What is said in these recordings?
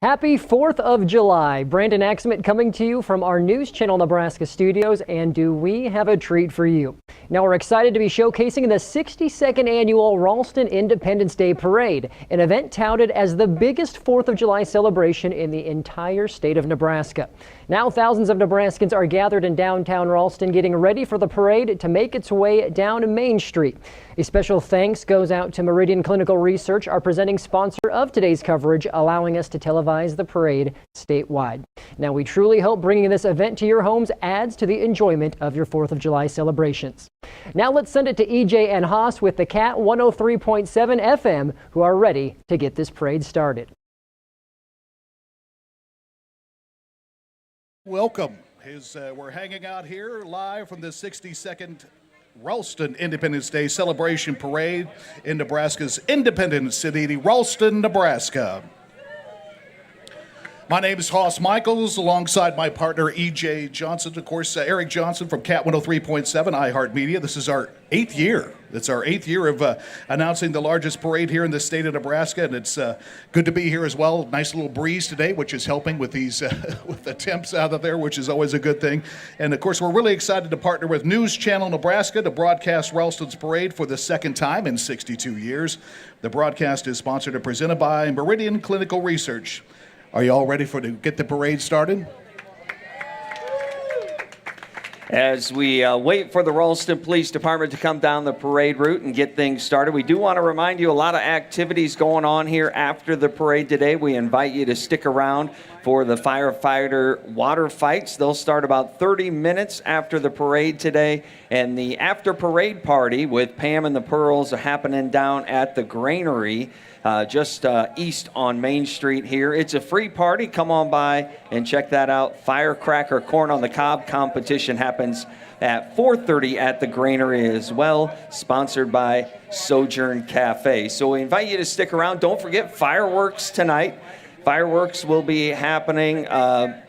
Happy 4th of July. Brandon Axmit coming to you from our News Channel Nebraska studios, and do we have a treat for you? Now we're excited to be showcasing the 62nd annual Ralston Independence Day Parade, an event touted as the biggest 4th of July celebration in the entire state of Nebraska. Now thousands of Nebraskans are gathered in downtown Ralston getting ready for the parade to make its way down Main Street. A special thanks goes out to Meridian Clinical Research, our presenting sponsor of today's coverage, allowing us to televise the parade statewide. Now we truly hope bringing this event to your homes adds to the enjoyment of your 4th of July celebrations. Now let's send it to EJ and Haas with the Cat 103.7 FM, who are ready to get this parade started. Welcome. We're hanging out here live from the 62nd Ralston Independence Day Celebration Parade in Nebraska's Independence City, Ralston, Nebraska. My name is Haas Michaels, alongside my partner E.J. Johnson. Of course, Eric Johnson from Cat 103.7 iHeartMedia. This is our 8th year. It's our 8th year of announcing the largest parade here in the state of Nebraska, and it's good to be here as well. Nice little breeze today, which is helping with these with the temps out of there, which is always a good thing. And of course, we're really excited to partner with News Channel Nebraska to broadcast Ralston's parade for the second time in 62 years. The broadcast is sponsored and presented by Meridian Clinical Research. Are you all ready to get the parade started? As we wait for the Ralston Police Department to come down the parade route and get things started, we do want to remind you a lot of activities going on here after the parade today. We invite you to stick around for the firefighter water fights. They'll start about 30 minutes after the parade today. And the after parade party with Pam and the Pearls are happening down at the Granary. Just east on Main Street here. It's a free party. Come on by and check that out. Firecracker Corn on the Cob competition happens at 4:30 at the Granary as well, sponsored by Sojourn Cafe. So we invite you to stick around. Don't forget fireworks tonight. Fireworks will be happening,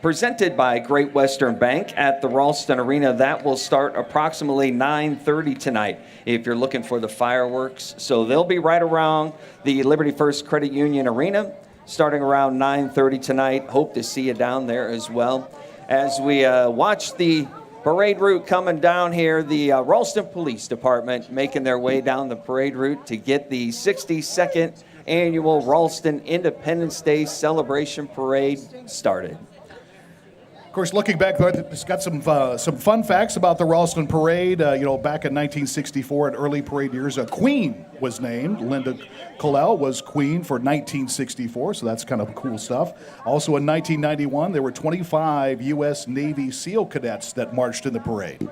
presented by Great Western Bank at the Ralston Arena. That will start approximately 9:30 tonight if you're looking for the fireworks. So they'll be right around the Liberty First Credit Union Arena starting around 9:30 tonight. Hope to see you down there as well. As we watch the parade route coming down here, the Ralston Police Department making their way down the parade route to get the 62nd annual Ralston Independence Day Celebration Parade started. Of course, looking back, it's got some fun facts about the Ralston Parade. Back in 1964, in early parade years, a queen was named. Linda Collell was queen for 1964, so that's kind of cool stuff. Also in 1991, there were 25 U.S. Navy SEAL cadets that marched in the parade.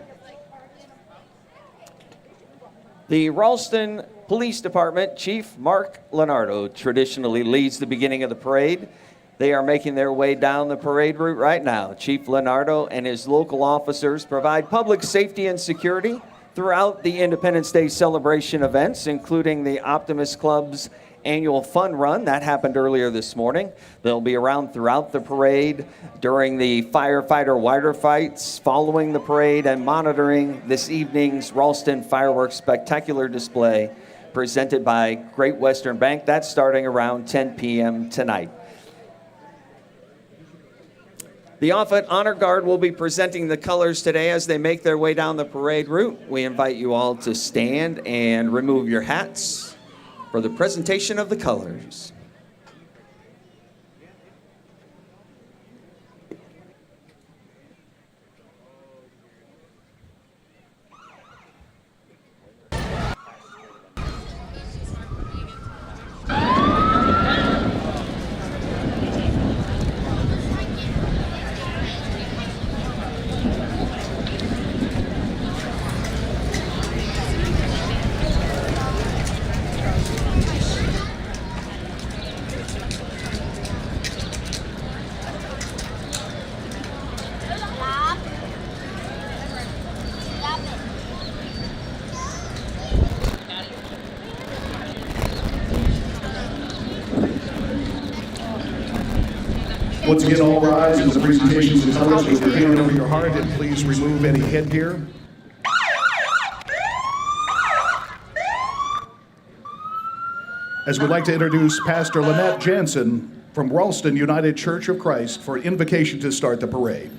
The Ralston Police Department Chief Mark Leonardo traditionally leads the beginning of the parade. They are making their way down the parade route right now. Chief Leonardo and his local officers provide public safety and security throughout the Independence Day celebration events, including the Optimist Club's annual fun run. That happened earlier this morning. They'll be around throughout the parade during the firefighter water fights, following the parade, and monitoring this evening's Ralston Fireworks Spectacular Display presented by Great Western Bank. That's starting around 10 p.m. tonight. The Offutt Honor Guard will be presenting the colors today as they make their way down the parade route. We invite you all to stand and remove your hats for the presentation of the colors. Once again, all rise as the presentations of colors with your hand over your heart, and please remove any headgear. As we'd like to introduce Pastor Lynette Jansen from Ralston United Church of Christ for an invocation to start the parade.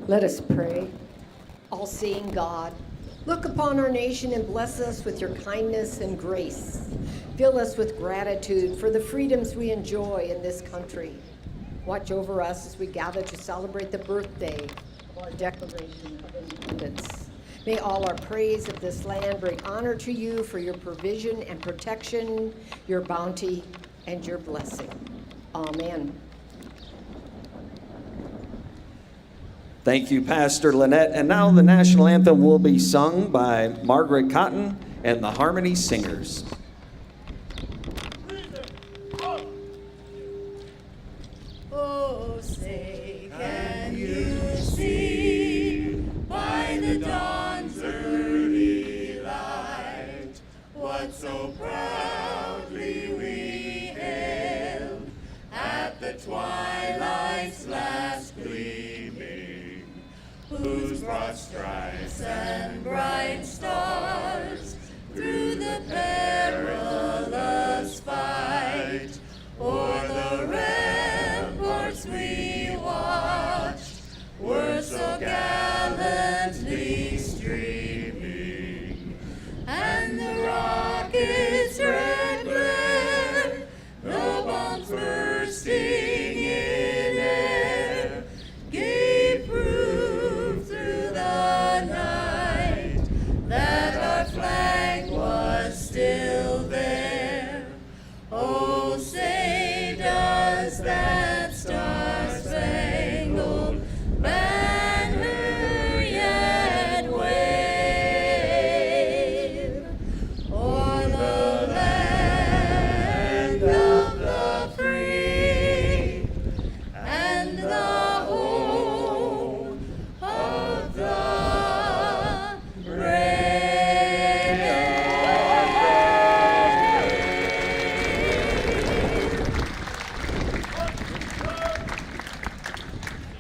Let us pray. All-seeing God, look upon our nation and bless us with your kindness and grace. Fill us with gratitude for the freedoms we enjoy in this country. Watch over us as we gather to celebrate the birthday of our Declaration of Independence. May all our praise of this land bring honor to you for your provision and protection, your bounty, and your blessing. Amen. Thank you, Pastor Lynette. And now the national anthem will be sung by Margaret Cotton and the Harmony Singers. Oh, say, can you see by the dawn's early light what so proudly we hailed at the twilight's last gleaming, whose broad stripes and bright stars through the perilous fight o'er the ramparts we watched were so gallantly streaming, and the rockets' red glare, the bombs bursting in air, gave proof through the night that our flag was still there. Oh, say does that star-spangled banner yet wave o'er the land of the free and the home of the brave?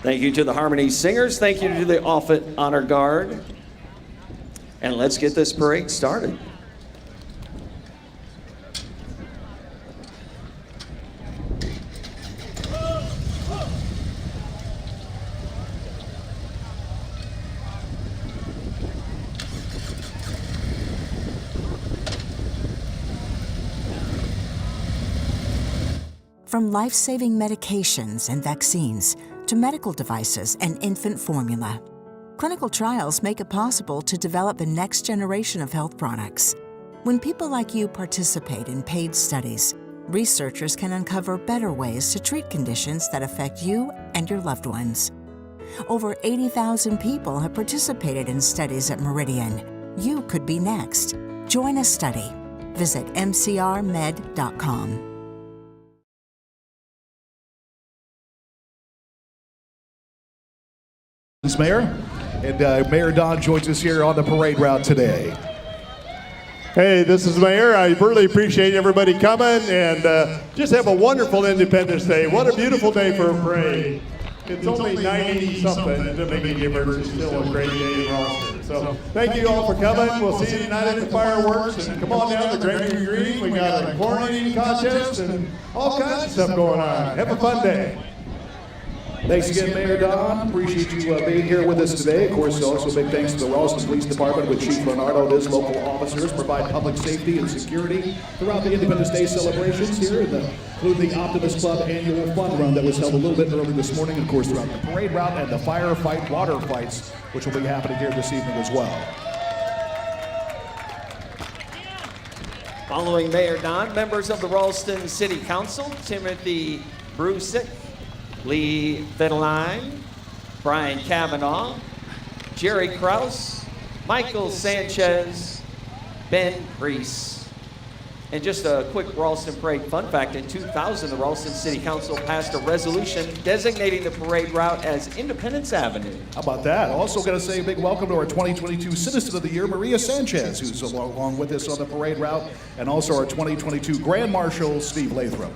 Thank you to the Harmony Singers. Thank you to the Offutt Honor Guard. And let's get this parade started. From life-saving medications and vaccines to medical devices and infant formula, clinical trials make it possible to develop the next generation of health products. When people like you participate in paid studies, researchers can uncover better ways to treat conditions that affect you and your loved ones. Over 80,000 people have participated in studies at Meridian. You could be next. Join a study. Visit mcrmed.com. Mayor, and Mayor Don joins us here on the parade route today. Hey, this is Mayor. I really appreciate everybody coming, and just have a wonderful Independence Day. What a beautiful day for a parade. It's only 90-something. It doesn't make a difference. It's still a great day in Ralston. So thank you all for coming. We'll see you tonight at the fireworks, and come on down to Granary Green. We got a corn eating contest and all kinds of stuff going on. Have a fun day. Thanks again, Mayor Don. Appreciate you being here with us today. Of course, also big thanks to the Ralston Police Department with Chief Leonardo and his local officers provide public safety and security throughout the Independence Day celebrations here, including the Optimist Club annual fun run that was held a little bit early this morning, and of course throughout the parade route and the firefight water fights, which will be happening here this evening as well. Following Mayor Don, members of the Ralston City Council, Timothy Brusick, Lee Federline, Brian Kavanaugh, Jerry Kraus, Michael Sanchez, Ben Priest. And just a quick Ralston Parade fun fact, in 2000, the Ralston City Council passed a resolution designating the parade route as Independence Avenue. How about that? Also going to say a big welcome to our 2022 Citizen of the Year, Maria Sanchez, who's along with us on the parade route, and also our 2022 Grand Marshal, Steve Lathram.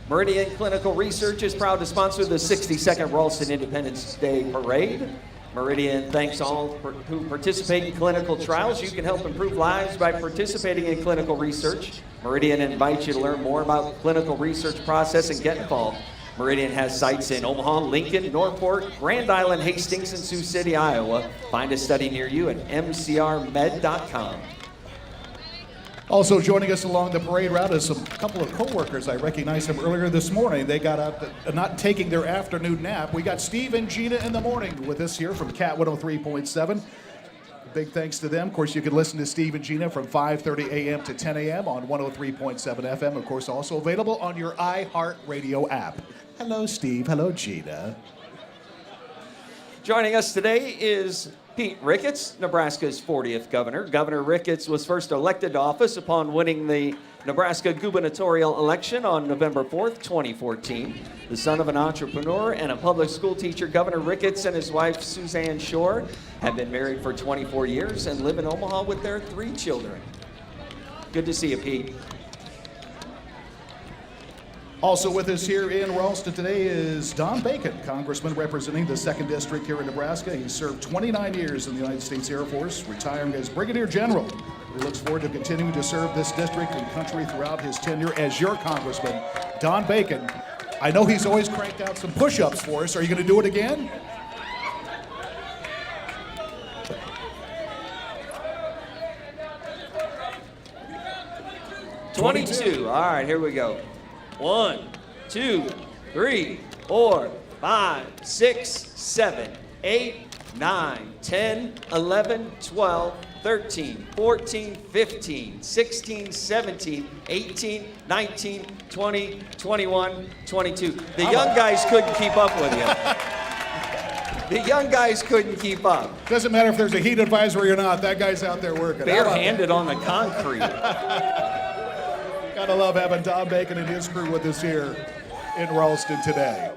Meridian Clinical Research is proud to sponsor the 62nd Ralston Independence Day Parade. Meridian thanks all who participate in clinical trials. You can help improve lives by participating in clinical research. Meridian invites you to learn more about the clinical research process and get involved. Meridian has sites in Omaha, Lincoln, Northport, Grand Island, Hastings, and Sioux City, Iowa. Find a study near you at mcrmed.com. Also joining us along the parade route is a couple of co-workers. I recognized them earlier this morning. They got up, not taking their afternoon nap. We got Steve and Gina in the morning with us here from Cat 103.7. Big thanks to them. Of course, you can listen to Steve and Gina from 5:30 a.m. to 10 a.m. on 103.7 FM. Of course, also available on your iHeartRadio app. Hello, Steve. Hello, Gina. Joining us today is Pete Ricketts, Nebraska's 40th governor. Governor Ricketts was first elected to office upon winning the Nebraska gubernatorial election on November 4th, 2014. The son of an entrepreneur and a public school teacher, Governor Ricketts and his wife, Suzanne Shore, have been married for 24 years and live in Omaha with their 3 children. Good to see you, Pete. Also with us here in Ralston today is Don Bacon, congressman representing the 2nd District here in Nebraska. He served 29 years in the United States Air Force, retiring as Brigadier General. He looks forward to continuing to serve this district and country throughout his tenure as your congressman. Don Bacon, I know he's always cranked out some push-ups for us. Are you going to do it again? $22. All right, here we go. 1, 2, 3, 4, 5, 6, 7, 8, 9, 10, 11, 12, 13, 14, 15, 16, 17, 18, 19, 20, 21, 22. The young guys couldn't keep up with you. The young guys couldn't keep up. Doesn't matter if there's a heat advisory or not, that guy's out there working. Barehanded on the concrete. Gotta love having Don Bacon and his crew with us here in Ralston today.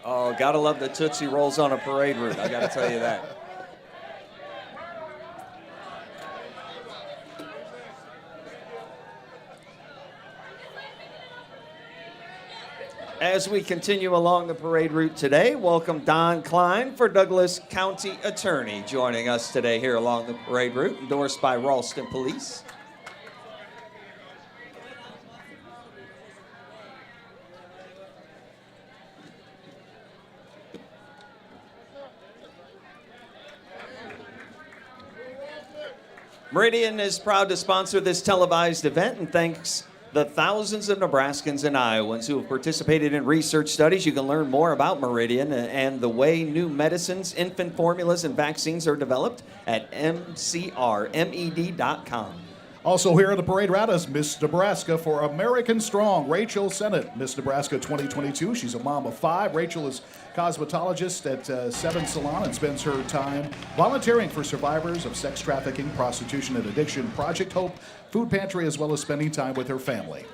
Oh, gotta love the Tootsie Rolls on a parade route. I gotta tell you that. As we continue along the parade route today, welcome Don Klein for Douglas County Attorney, joining us today here along the parade route, endorsed by Ralston Police. Meridian is proud to sponsor this televised event and thanks the thousands of Nebraskans and Iowans who have participated in research studies. You can learn more about Meridian and the way new medicines, infant formulas, and vaccines are developed at mcrmed.com. Also here on the parade route is Miss Nebraska for American Strong, Rachel Sennett, Miss Nebraska 2022. She's a mom of 5. Rachel is cosmetologist at 7 Salon and spends her time volunteering for survivors of sex trafficking, prostitution, and addiction, Project Hope, Food Pantry, as well as spending time with her family.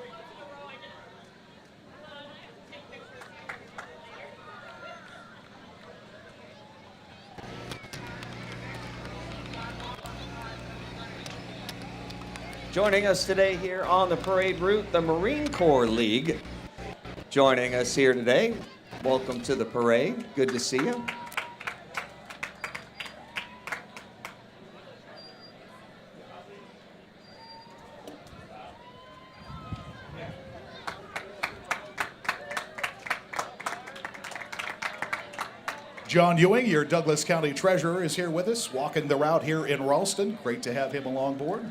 Joining us today here on the parade route, the Marine Corps League. Joining us here today. Welcome to the parade. Good to see you. John Ewing, your Douglas County Treasurer, is here with us, walking the route here in Ralston. Great to have him along board.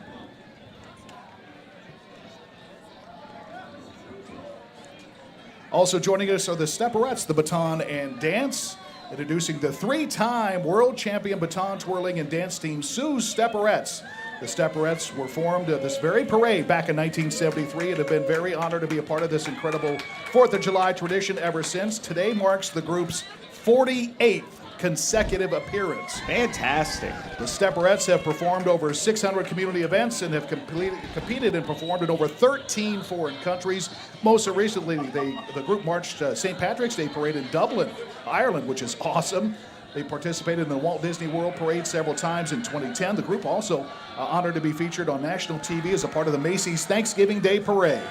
Also joining us are the Stepperettes, the baton and dance. Introducing the three-time world champion baton twirling and dance team, Sioux Stepperettes. The Stepperettes were formed at this very parade back in 1973 and have been very honored to be a part of this incredible 4th of July tradition ever since. Today marks the group's 48th consecutive appearance. Fantastic. The Stepperettes have performed over 600 community events and have competed and performed in over 13 foreign countries. Most recently, the group marched St. Patrick's Day Parade in Dublin, Ireland, which is awesome. They participated in the Walt Disney World Parade several times in 2010. The group also honored to be featured on national TV as a part of the Macy's Thanksgiving Day Parade.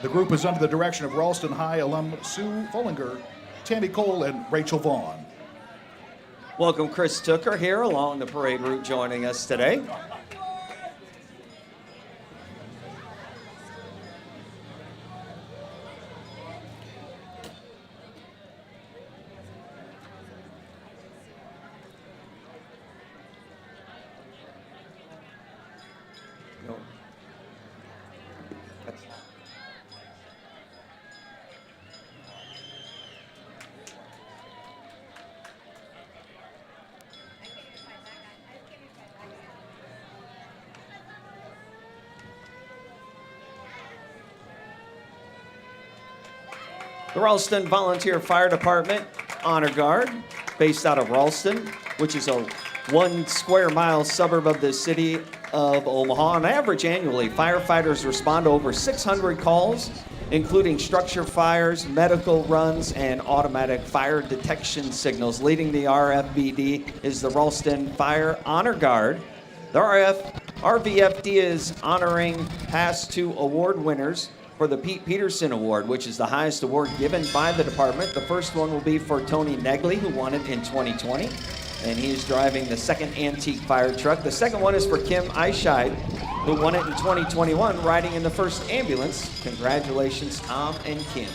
The group is under the direction of Ralston High alum Sue Fullinger, Tammy Cole, and Rachel Vaughn. Welcome Chris Tooker here along the parade route joining us today. The Ralston Volunteer Fire Department Honor Guard, based out of Ralston, which is a 1 square mile suburb of the city of Omaha. On average annually, firefighters respond to over 600 calls, including structure fires, medical runs, and automatic fire detection signals. Leading the RFBD is the Ralston Fire Honor Guard. The RVFD is honoring past 2 award winners for the Pete Peterson Award, which is the highest award given by the department. The first one will be for Tony Negley, who won it in 2020, and he is driving the second antique fire truck. The second one is for Kim Eichscheid, who won it in 2021, riding in the first ambulance. Congratulations, Tom and Kim.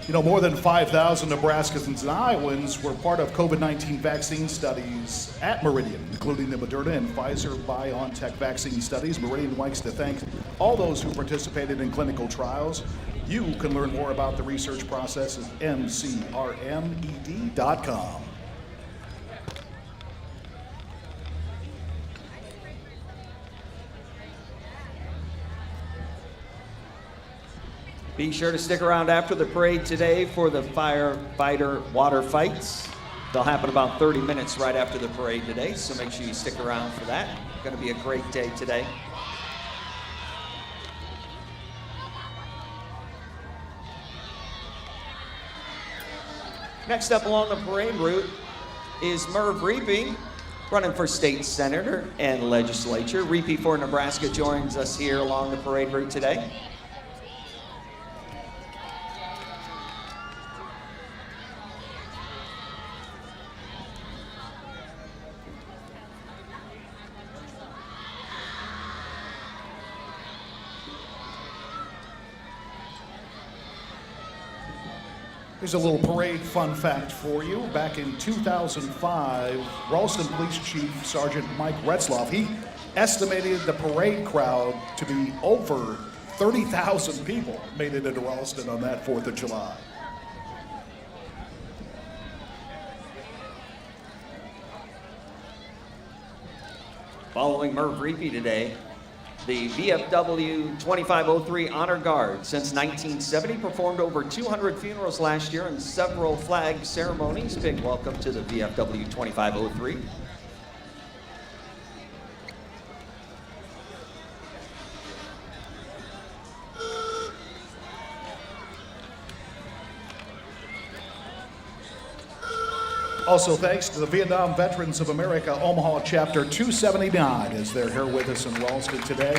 You know, more than 5,000 Nebraskans and Iowans were part of COVID-19 vaccine studies at Meridian, including the Moderna and Pfizer BioNTech vaccine studies. Meridian likes to thank all those who participated in clinical trials. You can learn more about the research process at mcrmed.com. Be sure to stick around after the parade today for the firefighter water fights. They'll happen about 30 minutes right after the parade today, so make sure you stick around for that. It's going to be a great day today. Next up along the parade route is Merv Reapy, running for state senator and legislature. Reapy for Nebraska joins us here along the parade route today. Here's a little parade fun fact for you. Back in 2005, Ralston Police Chief Sergeant Mike Retzloff, he estimated the parade crowd to be over 30,000 people made it into Ralston on that 4th of July. Following Merv Reapy today, the VFW 2503 Honor Guard, since 1970, performed over 200 funerals last year and several flag ceremonies. Big welcome to the VFW 2503. Also thanks to the Vietnam Veterans of America Omaha Chapter 279 as they're here with us in Ralston today.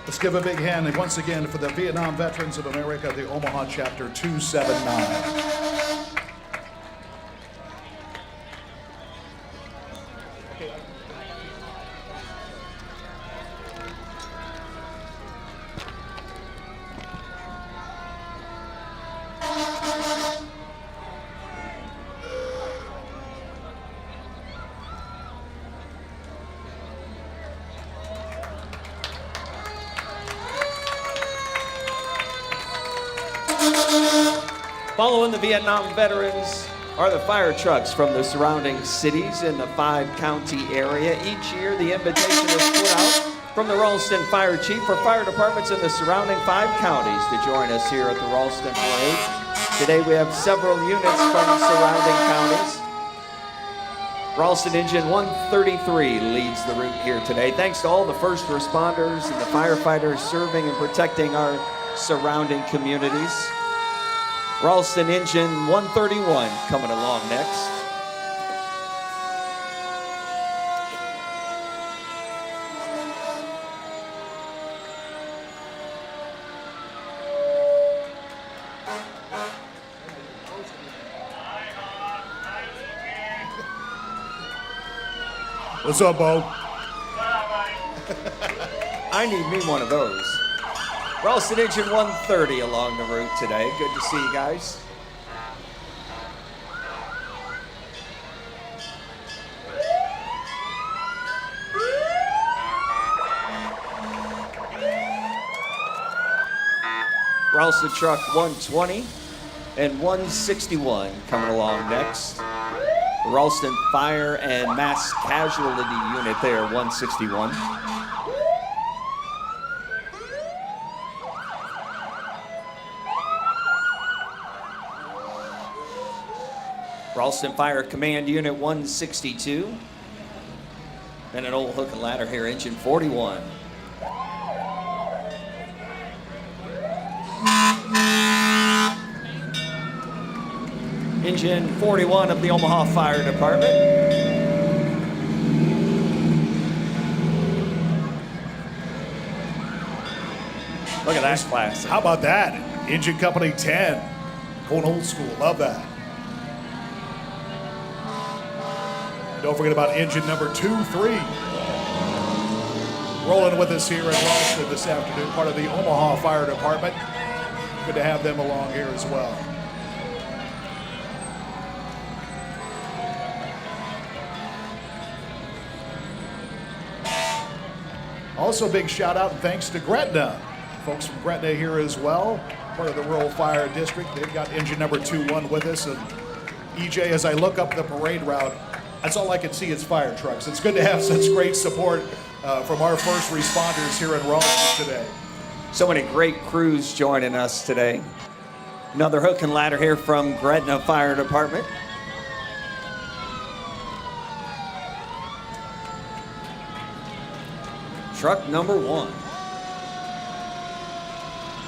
Let's give a big hand once again for the Vietnam Veterans of America, the Omaha Chapter 279. Following the Vietnam veterans are the fire trucks from the surrounding cities in the 5-county area. Each year, the invitation is put out from the Ralston Fire Chief for fire departments in the surrounding 5 counties to join us here at the Ralston Parade. Today, we have several units from surrounding counties. Ralston Engine 133 leads the route here today. Thanks to all the first responders and the firefighters serving and protecting our surrounding communities. Ralston Engine 131 coming along next. What's up, Bo? I need me one of those. Ralston Engine 130 along the route today. Good to see you guys. Ralston Truck 120 and 161 coming along next. The Ralston Fire and Mass Casualty Unit there, 161. Ralston Fire Command Unit 162. And an old hook and ladder here, Engine 41. Engine 41 of the Omaha Fire Department. Look at that class. How about that? Engine Company 10. Going old school. Love that. And don't forget about engine number 23. Rolling with us here in Ralston this afternoon. Part of the Omaha Fire Department. Good to have them along here as well. Also, big shout out and thanks to Gretna. Folks from Gretna here as well, part of the Rural Fire District. They've got engine number 21 with us. And EJ, as I look up the parade route, that's all I can see is fire trucks. It's good to have such great support from our first responders here in Ralston today. So many great crews joining us today. Another hook and ladder here from Gretna Fire Department. Truck number 1.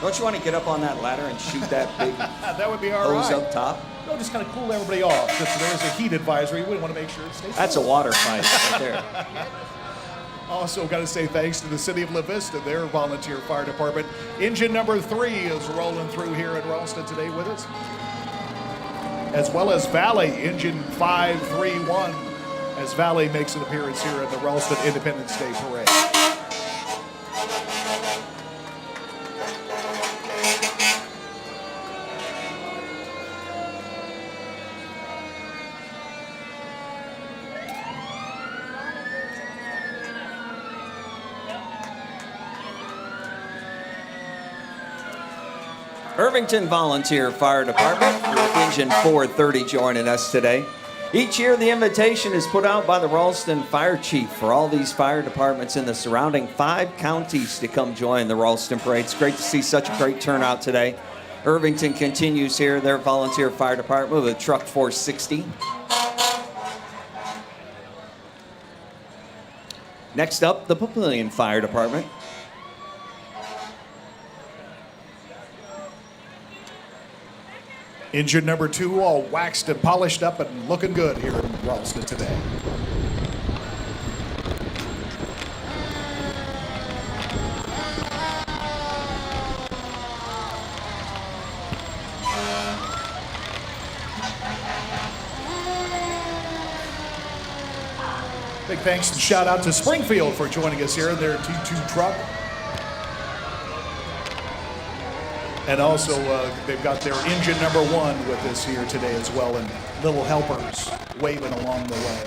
Don't you want to get up on that ladder and shoot that big That would be all hose right. up top? No, just kind of cool everybody off. Just there's a heat advisory. We want to make sure it stays. That's a water fight right there. Also, got to say thanks to the City of La Vista, their volunteer fire department. Engine number 3 is rolling through here at Ralston today with us. As well as Valley, engine 531, as Valley makes an appearance here at the Ralston Independence Day Parade. Irvington Volunteer Fire Department with engine 430 joining us today. Each year, the invitation is put out by the Ralston Fire Chief for all these fire departments in the surrounding 5 counties to come join the Ralston Parade. It's great to see such a great turnout today. Irvington continues here, their volunteer fire department with truck 460. Next up, the Papillion Fire Department. Engine number 2 all waxed and polished up and looking good here in Ralston today. Big thanks and shout out to Springfield for joining us here in their T2 truck. And also, they've got their engine number 1 with us here today as well, and little helpers waving along the way.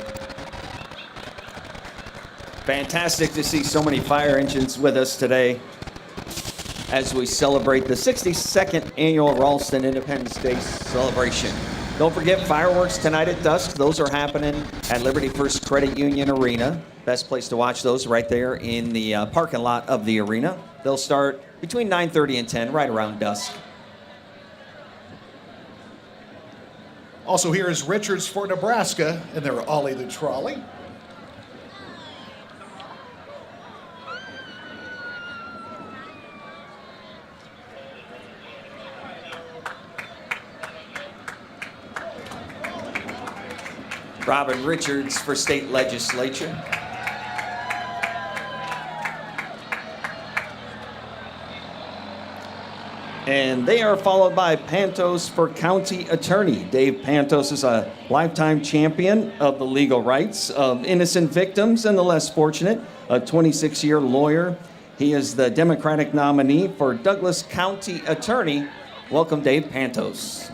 Fantastic to see so many fire engines with us today as we celebrate the 62nd annual Ralston Independence Day celebration. Don't forget fireworks tonight at dusk. Those are happening at Liberty First Credit Union Arena. Best place to watch those right there in the parking lot of the arena. They'll start between 9:30 and 10, right around dusk. Also here is Richards for Nebraska and their Ollie the Trolley. Robin Richards for state legislature. And they are followed by Pantos for county attorney. Dave Pantos is a lifetime champion of the legal rights of innocent victims and the less fortunate, a 26-year lawyer. He is the Democratic nominee for Douglas County Attorney. Welcome, Dave Pantos.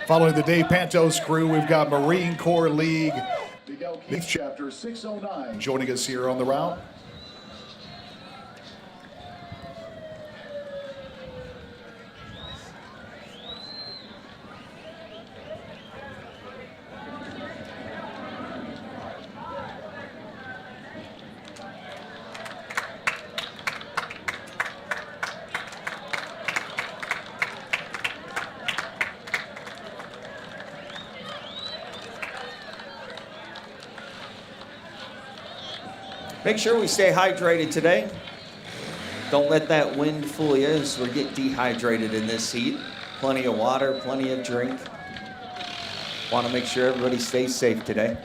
Following the Dave Pantos crew, we've got Marine Corps League Youth Chapter 609 joining us here on the route. Make sure we stay hydrated today. Don't let that wind fool you as we get dehydrated in this heat. Plenty of water, plenty of drink. Want to make sure everybody stays safe today.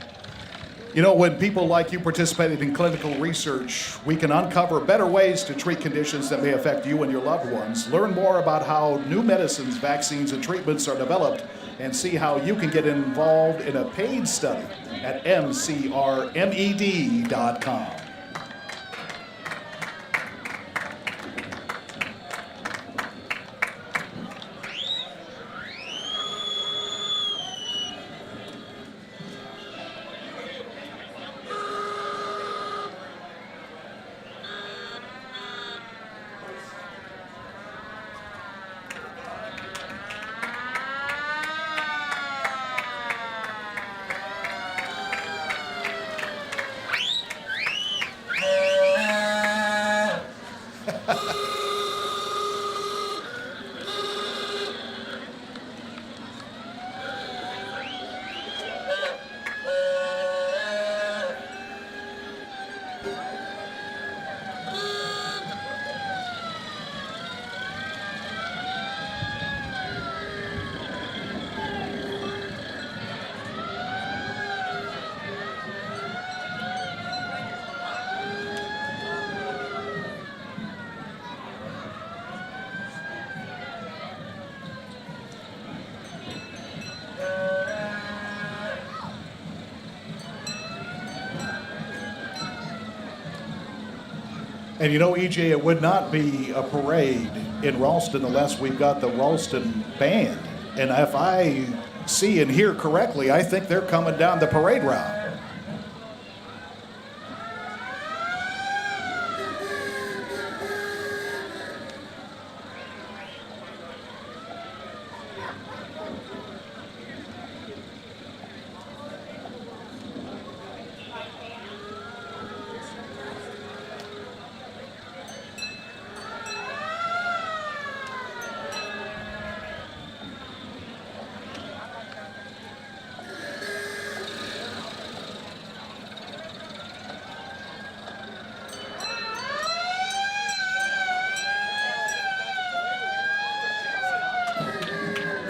You know, when people like you participated in clinical research, we can uncover better ways to treat conditions that may affect you and your loved ones. Learn more about how new medicines, vaccines, and treatments are developed, and see how you can get involved in a paid study at mcrmed.com. And you know, EJ, it would not be a parade in Ralston unless we've got the Ralston band. And if I see and hear correctly, I think they're coming down the parade route.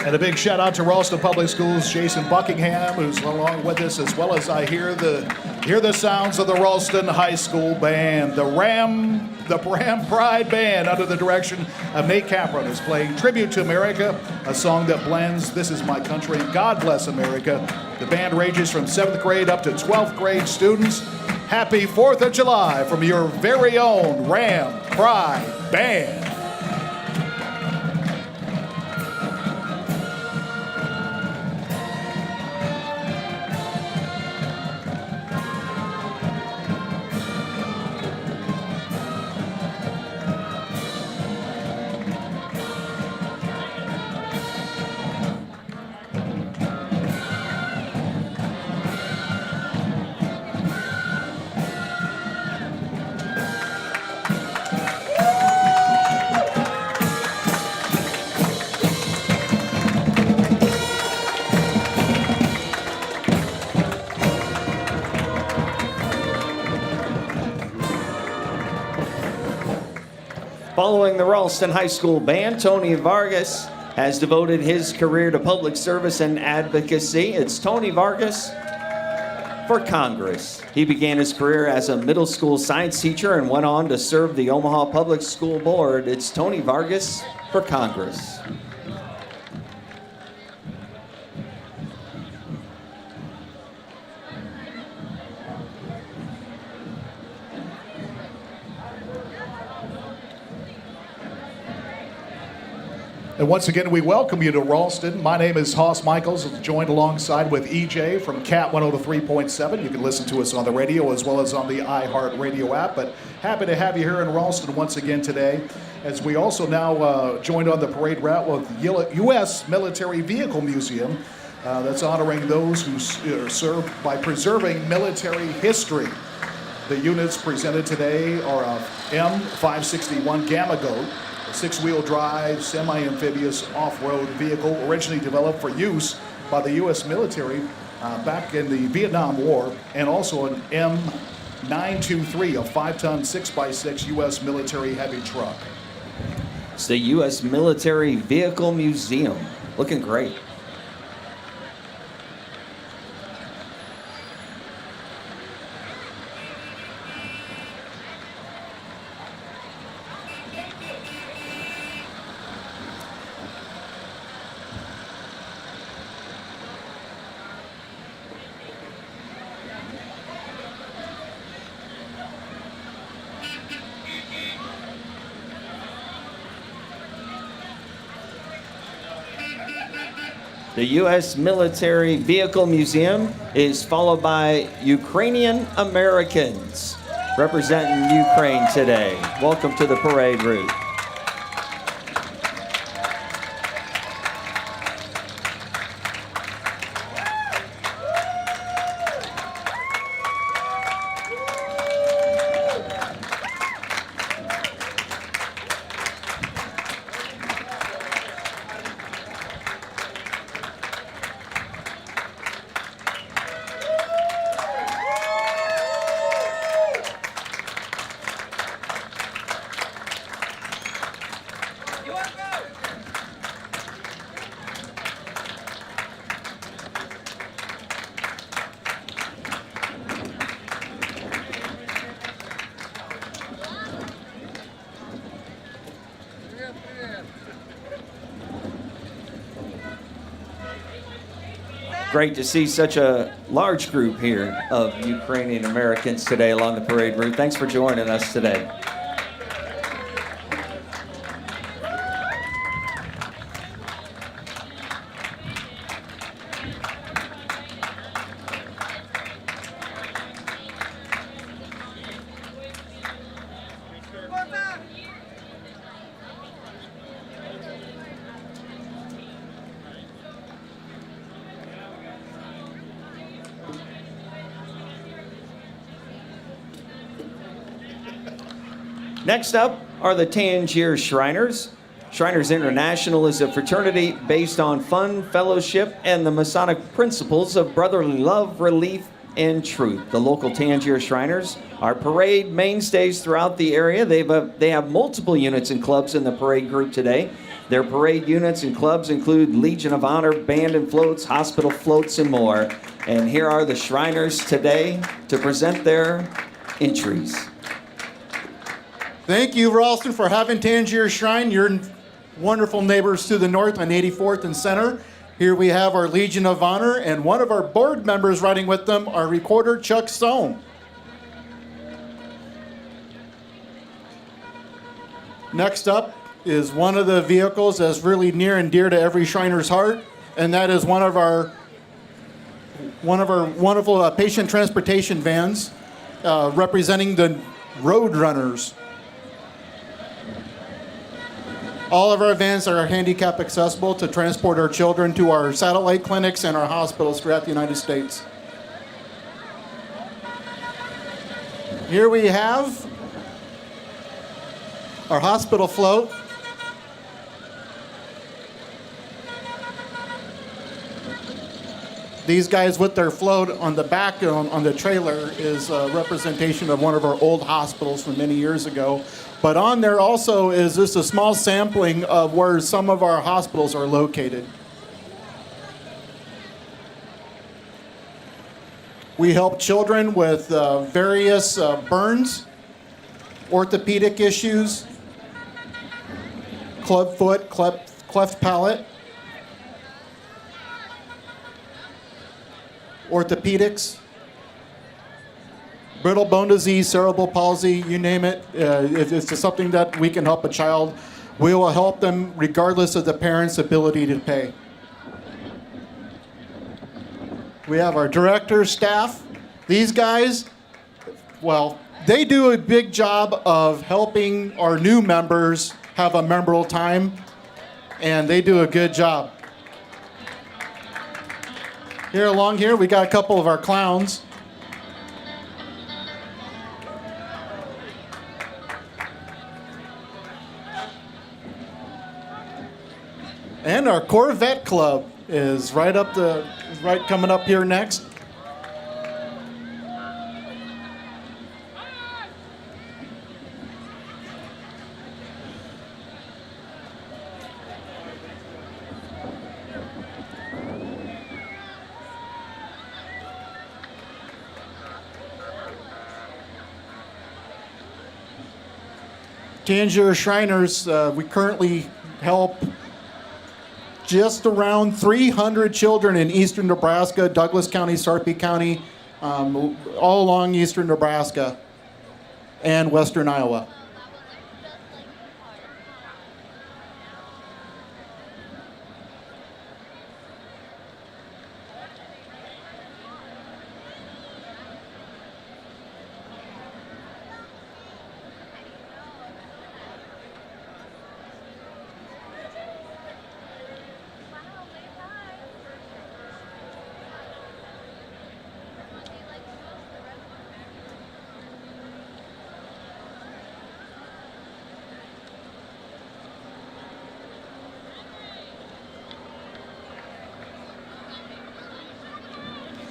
And a big shout out to Ralston Public Schools, Jason Buckingham, who's along with us, as well as I hear the sounds of the Ralston High School Band. The Ram Pride Band, under the direction of Nate Capron, is playing Tribute to America, a song that blends This Is My Country and God Bless America. The band ranges from 7th grade up to 12th grade students. Happy 4th of July from your very own Ram Pride Band. Following the Ralston High School Band, Tony Vargas has devoted his career to public service and advocacy. It's Tony Vargas for Congress. He began his career as a middle school science teacher and went on to serve the Omaha Public School Board. It's Tony Vargas for Congress. And once again, we welcome you to Ralston. My name is Hoss Michaels, joined alongside with EJ from Cat 103.7. You can listen to us on the radio as well as on the iHeart Radio app. But happy to have you here in Ralston once again today, as we also now joined on the parade route with the U.S. Military Vehicle Museum. That's honoring those who served by preserving military history. The units presented today are a M561 Gamma Goat, a 6-wheel drive, semi-amphibious off-road vehicle originally developed for use by the U.S. military back in the Vietnam War, and also an M923, a 5-ton 6x6 U.S. military heavy truck. It's the U.S. Military Vehicle Museum. Looking great. The U.S. Military Vehicle Museum is followed by Ukrainian Americans representing Ukraine today. Welcome to the parade route. Great to see such a large group here of Ukrainian Americans today along the parade route. Thanks for joining us today. Next up are the Tangier Shriners. Shriners International is a fraternity based on fun, fellowship, and the Masonic principles of brotherly love, relief, and truth. The local Tangier Shriners are parade mainstays throughout the area. They have multiple units and clubs in the parade group today. Their parade units and clubs include Legion of Honor, Band and Floats, Hospital Floats, and more. And here are the Shriners today to present their entries. Thank you, Ralston, for having Tangier Shrine. Your wonderful neighbors to the north on 84th and Center. Here we have our Legion of Honor, and one of our board members riding with them, our recorder, Chuck Stone. Next up is one of the vehicles that's really near and dear to every Shriner's heart, and that is one of our wonderful patient transportation vans representing the Road Runners. All of our vans are handicap accessible to transport our children to our satellite clinics and our hospitals throughout the United States. Here we have our hospital float. These guys with their float on the back on the trailer is a representation of one of our old hospitals from many years ago. But on there also is just a small sampling of where some of our hospitals are located. We help children with various burns, orthopedic issues, club foot, cleft palate, orthopedics, brittle bone disease, cerebral palsy, you name it. If it's something that we can help a child, we will help them regardless of the parent's ability to pay. We have our director, staff. These guys, well, they do a big job of helping our new members have a memorable time, and they do a good job. Here along here, we got a couple of our clowns. And our Corvette Club is right coming up here next. Tangier Shriners, we currently help just around 300 children in eastern Nebraska, Douglas County, Sarpy County, all along eastern Nebraska and western Iowa.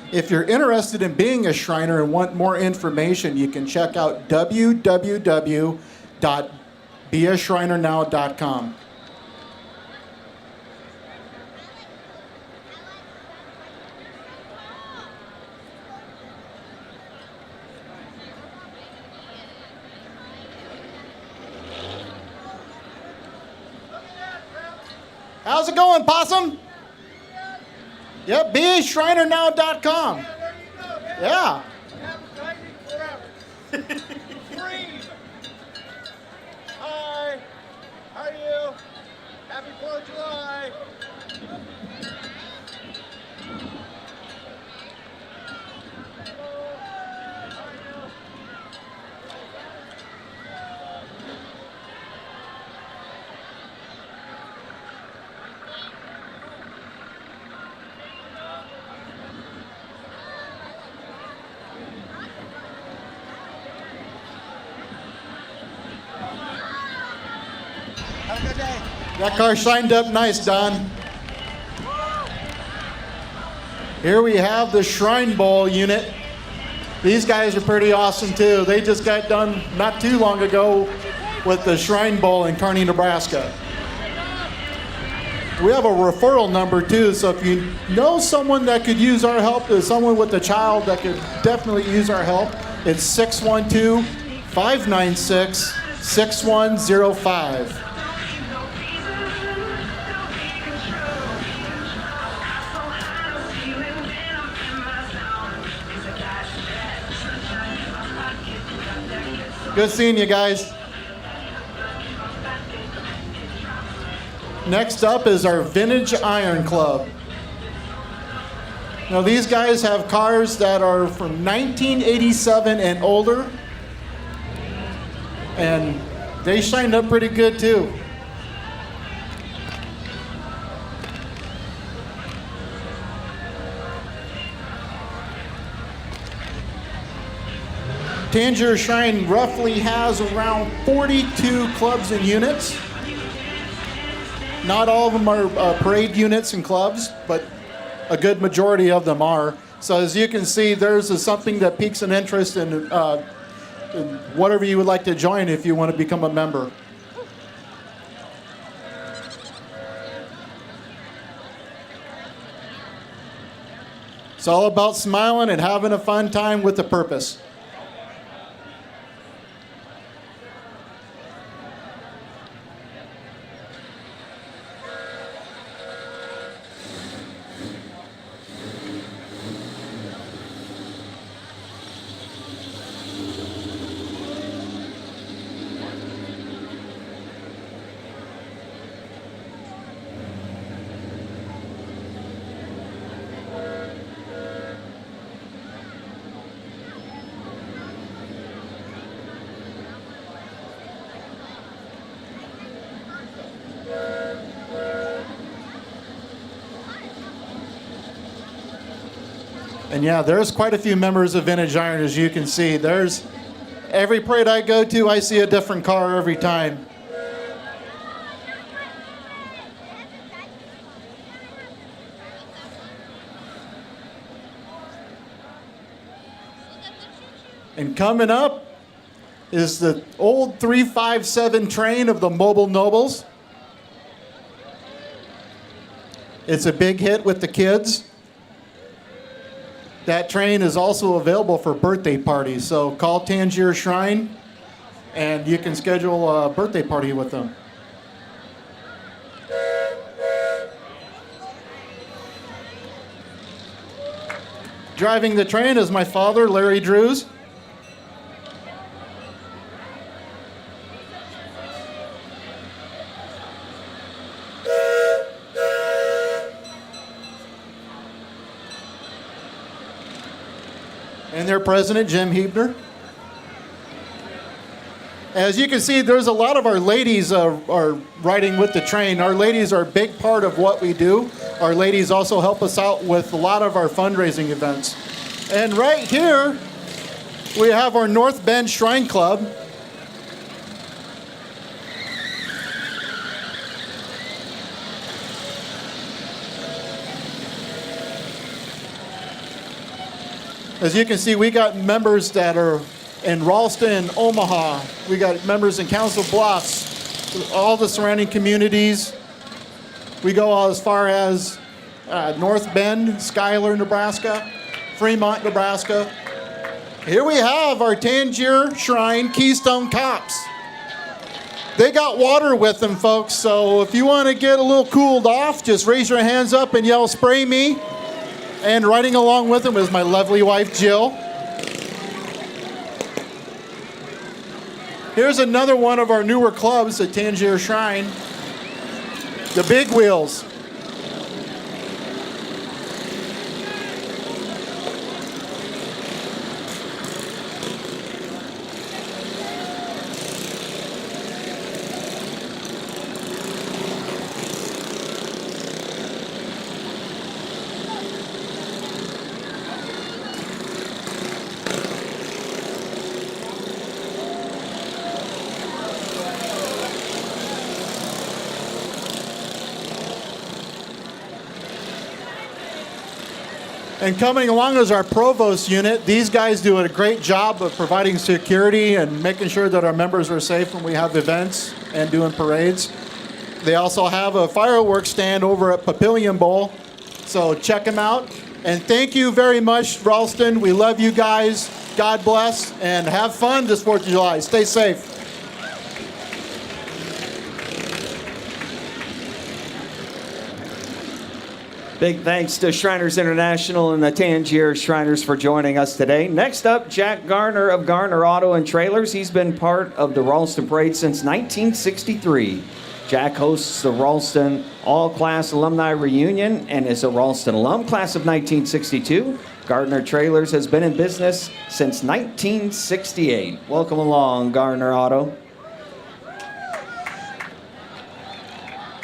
If you're interested in being a Shriner and want more information, you can check out www.beashrinernow.com. How's it going, Possum? Yep, beashrinernow.com. Yeah. Hi. How are you? Happy 4th of July. Have a good day. That car shined up nice, Don. Here we have the Shrine Bowl unit These guys are pretty awesome too. They just got done not too long ago with the Shrine Bowl in Kearney, Nebraska. We have a referral number too, so if you know someone that could use our help, there's someone with a child that could definitely use our help, it's 612-596-6105. Good seeing you guys. Next up is our Vintage Iron Club. Now these guys have cars that are from 1987 and older, and they shined up pretty good too. Tangier Shrine roughly has around 42 clubs and units. Not all of them are parade units and clubs, but a good majority of them are. So as you can see, there's something that piques an interest in whatever you would like to join if you want to become a member. It's all about smiling and having a fun time with a purpose. And yeah, there's quite a few members of Vintage Iron, as you can see. There's every parade I go to, I see a different car every time. And coming up is the old 357 train of the Mobile Nobles. It's a big hit with the kids. That train is also available for birthday parties, so call Tangier Shrine and you can schedule a birthday party with them. Driving the train is my father, Larry Drews. And their president, Jim Hebner. As you can see, there's a lot of our ladies are riding with the train. Our ladies are a big part of what we do. Our ladies also help us out with a lot of our fundraising events. And right here, we have our North Bend Shrine Club. As you can see, we got members that are in Ralston, Omaha. We got members in Council Bluffs, all the surrounding communities. We go as far as North Bend, Schuyler, Nebraska, Fremont, Nebraska. Here we have our Tangier Shrine Keystone Cops. They got water with them, folks, so if you want to get a little cooled off, just raise your hands up and yell, "Spray me." And riding along with them is my lovely wife, Jill. Here's another one of our newer clubs at Tangier Shrine, the Big Wheels. And coming along as our provost unit, these guys do a great job of providing security and making sure that our members are safe when we have events and doing parades. They also have a fireworks stand over at Papillion Bowl, so check them out. And thank you very much, Ralston. We love you guys. God bless, and have fun this 4th of July. Stay safe. Big thanks to Shriners International and the Tangier Shriners for joining us today. Next up, Jack Garner of Garner Auto and Trailers. He's been part of the Ralston Parade since 1963. Jack hosts the Ralston All-Class Alumni Reunion and is a Ralston alum, class of 1962. Gardner Trailers has been in business since 1968. Welcome along, Gardner Auto.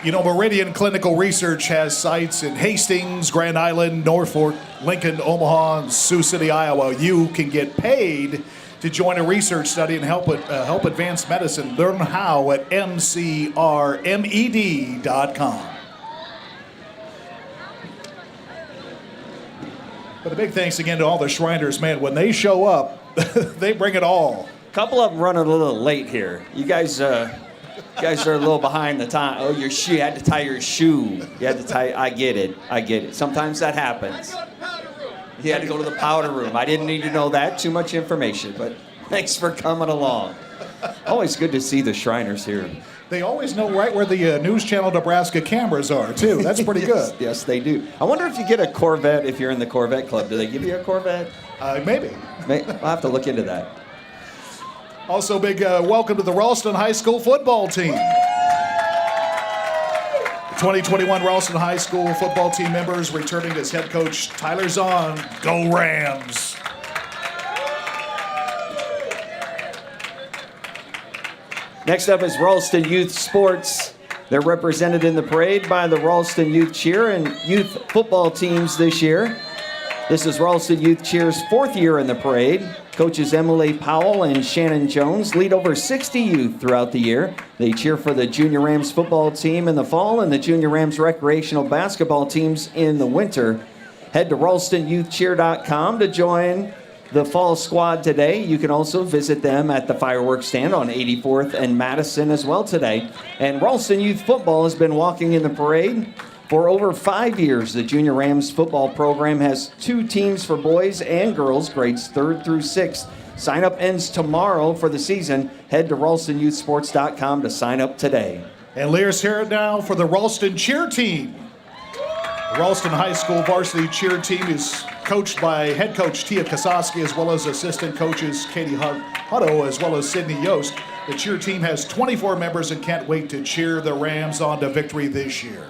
You know, Meridian Clinical Research has sites in Hastings, Grand Island, Norfolk, Lincoln, Omaha, and Sioux City, Iowa. You can get paid to join a research study and help advance medicine. Learn how at mcrmed.com. But a big thanks again to all the Shriners, man. When they show up, they bring it all. A couple of them running a little late here. You guys are a little behind the time. Oh, your shoe. You had to tie your shoe. You had to tie. I get it. Sometimes that happens. You had to go to the powder room. I didn't need to know that. Too much information. But thanks for coming along. Always good to see the Shriners here. They always know right where the News Channel Nebraska cameras are, too. That's pretty good. Yes, they do. I wonder if you get a Corvette if you're in the Corvette Club. Do they give you a Corvette? Maybe. I'll have to look into that. Also, big welcome to the Ralston High School football team. The 2021 Ralston High School football team members returning as head coach Tyler Zahn. Go Rams! Next up is Ralston Youth Sports. They're represented in the parade by the Ralston Youth Cheer and Youth football teams this year. This is Ralston Youth Cheer's 4th year in the parade. Coaches Emily Powell and Shannon Jones lead over 60 youth throughout the year. They cheer for the Junior Rams football team in the fall and the Junior Rams recreational basketball teams in the winter. Head to ralstonyouthcheer.com to join the fall squad today. You can also visit them at the fireworks stand on 84th and Madison as well today. And Ralston Youth Football has been walking in the parade for over 5 years. The Junior Rams football program has 2 teams for boys and girls, grades 3rd through 6th. Sign up ends tomorrow for the season. Head to ralstonyouthsports.com to sign up today. And Lear's here now for the Ralston cheer team. The Ralston High School varsity cheer team is coached by head coach Tia Kososki, as well as assistant coaches Katie Hutto, as well as Sydney Yost. The cheer team has 24 members and can't wait to cheer the Rams on to victory this year.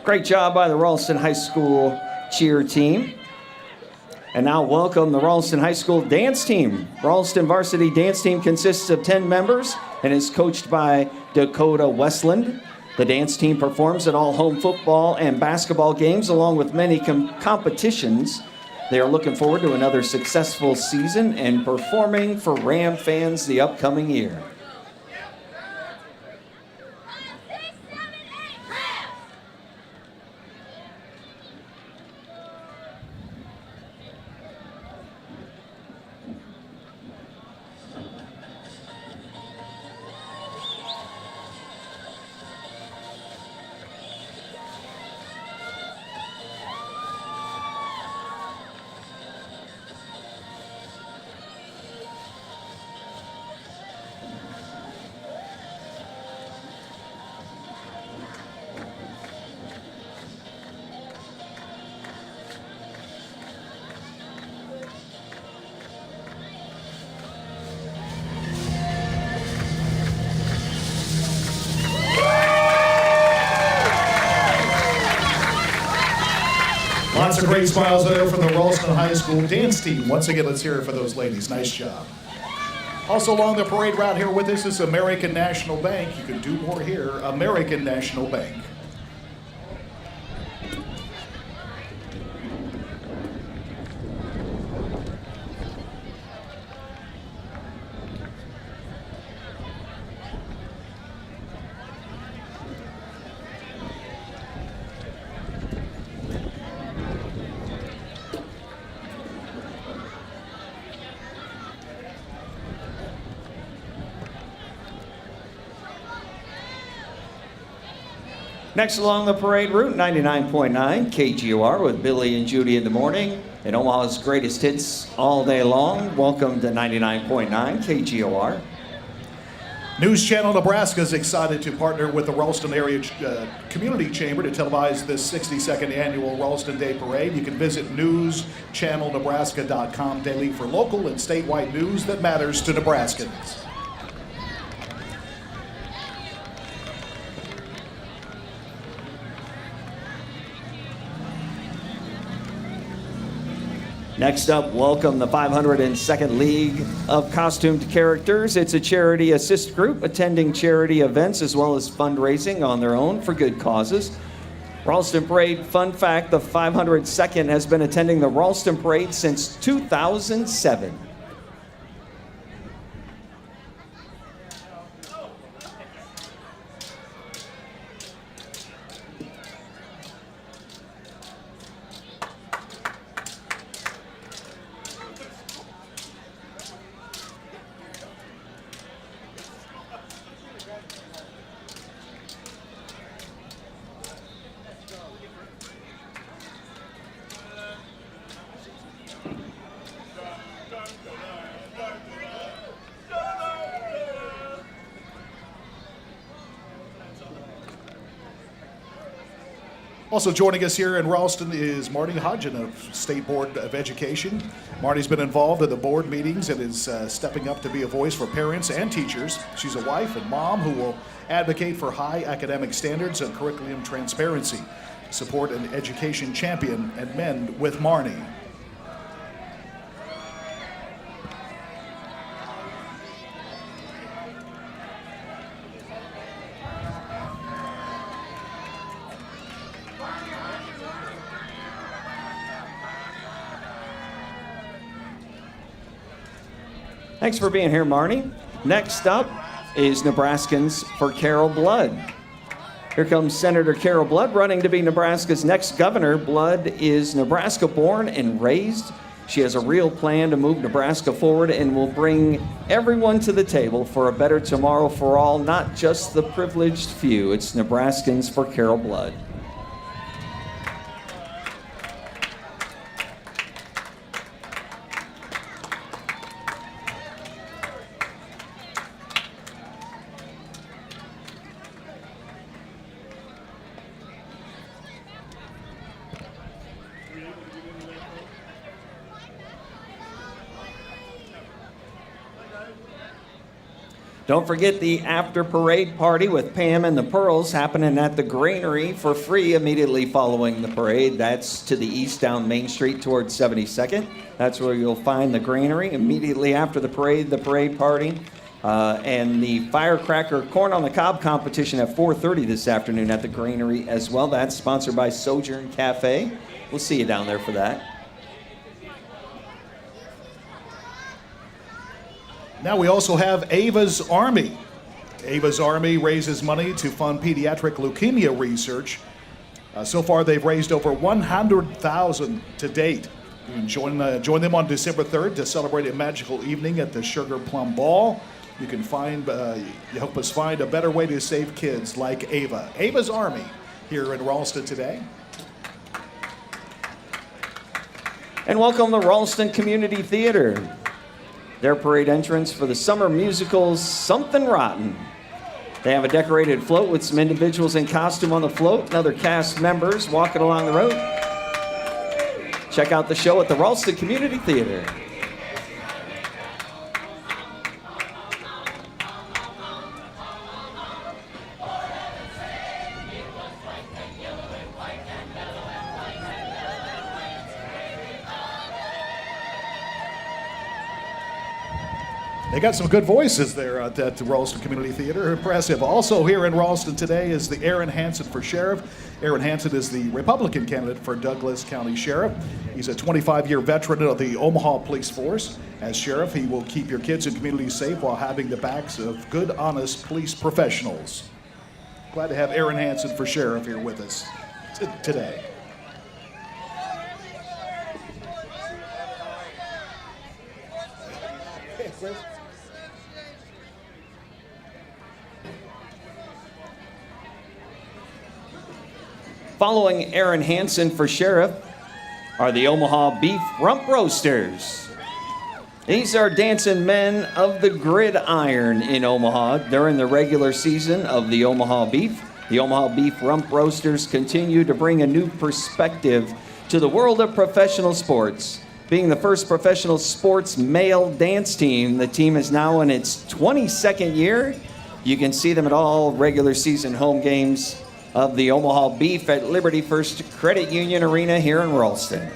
Great job by the Ralston High School cheer team. And now welcome the Ralston High School dance team. Ralston varsity dance team consists of 10 members and is coached by Dakota Westland. The dance team performs at all home football and basketball games along with many competitions. They are looking forward to another successful season and performing for Ram fans the upcoming year. great smiles there from the Ralston High School dance team. Once again, let's hear it for those ladies. Nice job. Also along the parade route here with us is American National Bank. You can do more here, American National Bank. Next along the parade route, 99.9 KGOR with Billy and Judy in the morning. And Omaha's greatest hits all day long. Welcome to 99.9 KGOR. News Channel Nebraska is excited to partner with the Ralston Area Community Chamber to televise this 62nd annual Ralston Day Parade. You can visit newschannelnebraska.com daily for local and statewide news that matters to Nebraskans. Next up, welcome the 502nd League of Costumed Characters. It's a charity assist group attending charity events as well as fundraising on their own for good causes. Ralston Parade, fun fact, the 502nd has been attending the Ralston Parade since 2007. Also joining us here in Ralston is Marty Hodgen of State Board of Education. Marty's been involved in the board meetings and is stepping up to be a voice for parents and teachers. She's a wife and mom who will advocate for high academic standards and curriculum transparency, support an education champion, and mend with Marnie. Thanks for being here, Marnie. Next up is Nebraskans for Carol Blood. Here comes Senator Carol Blood running to be Nebraska's next governor. Blood is Nebraska born and raised. She has a real plan to move Nebraska forward and will bring everyone to the table for a better tomorrow for all, not just the privileged few. It's Nebraskans for Carol Blood. Don't forget the after parade party with Pam and the Pearls happening at the Granary for free immediately following the parade. That's to the east down Main Street towards 72nd. That's where you'll find the Granary immediately after the parade party. And the firecracker corn on the cob competition at 4:30 this afternoon at the Granary as well. That's sponsored by Sojourn Cafe. We'll see you down there for that. Now we also have Ava's Army. Ava's Army raises money to fund pediatric leukemia research. So far, they've raised over $100,000 to date. You can join them on December 3rd to celebrate a magical evening at the Sugar Plum Ball. You can help us find a better way to save kids like Ava. Ava's Army here in Ralston today. And welcome to Ralston Community Theater. Their parade entrance for the summer musicals, Something Rotten. They have a decorated float with some individuals in costume on the float and other cast members walking along the road. Check out the show at the Ralston Community Theater. They got some good voices there at the Ralston Community Theater. Impressive. Also here in Ralston today is the Aaron Hansen for sheriff. Aaron Hansen is the Republican candidate for Douglas County Sheriff. He's a 25-year veteran of the Omaha Police Force. As sheriff, he will keep your kids and communities safe while having the backs of good, honest police professionals. Glad to have Aaron Hansen for sheriff here with us today. Following Aaron Hansen for sheriff are the Omaha Beef Rump Roasters. These are dancing men of the gridiron in Omaha during the regular season of the Omaha Beef. The Omaha Beef Rump Roasters continue to bring a new perspective to the world of professional sports. Being the first professional sports male dance team, the team is now in its 22nd year. You can see them at all regular season home games of the Omaha Beef at Liberty First Credit Union Arena here in Ralston.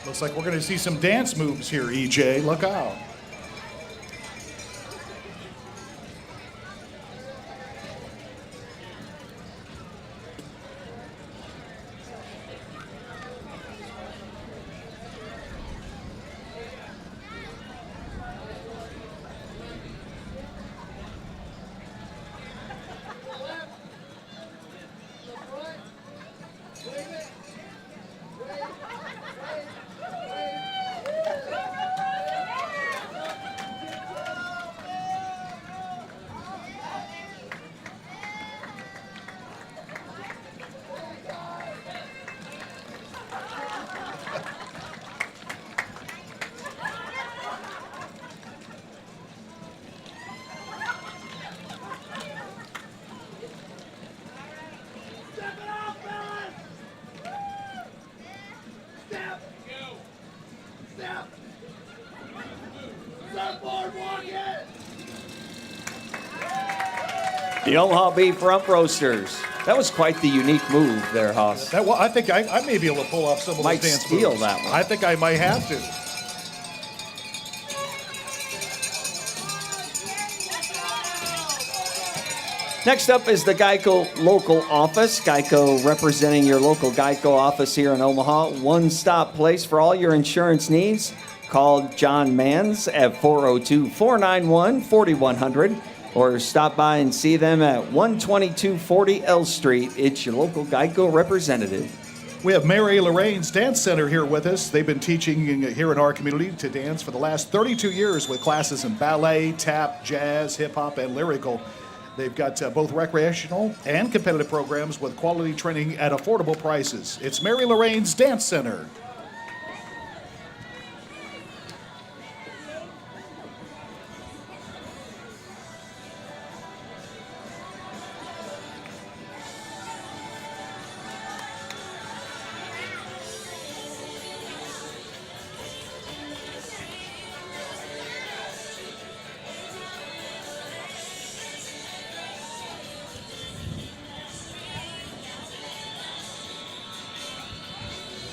Looks like we're going to see some dance moves here, EJ. Look out. The Omaha Beef Rump Roasters. That was quite the unique move there, Haas. I think I may be able to pull off some of Might those dance steal moves. that one. I think I might have to. Next up is the Geico local office. Geico representing your local Geico office here in Omaha. One-stop place for all your insurance needs. Call John Mans at 402-491-4100 or stop by and see them at 12240 L Street. It's your local Geico representative. We have Mary Lorraine's Dance Center here with us. They've been teaching here in our community to dance for the last 32 years with classes in ballet, tap, jazz, hip-hop, and lyrical. They've got both recreational and competitive programs with quality training at affordable prices. It's Mary Lorraine's Dance Center.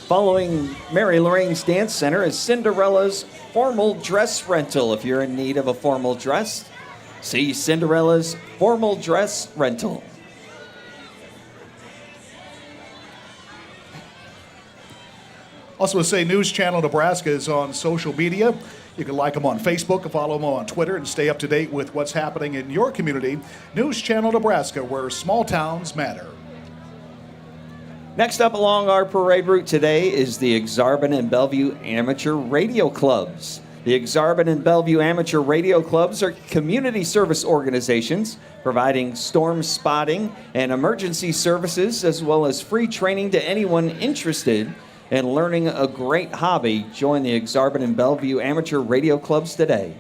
Following Mary Lorraine's Dance Center is Cinderella's Formal Dress Rental. If you're in need of a formal dress, see Cinderella's Formal Dress Rental. Also, to say News Channel Nebraska is on social media. You can like them on Facebook and follow them on Twitter and stay up to date with what's happening in your community. News Channel Nebraska, where small towns matter. Next up along our parade route today is the Exarban and Bellevue Amateur Radio Clubs. The Exarban and Bellevue Amateur Radio Clubs are community service organizations providing storm spotting and emergency services, as well as free training to anyone interested in learning a great hobby. Join the Exarban and Bellevue Amateur Radio Clubs today.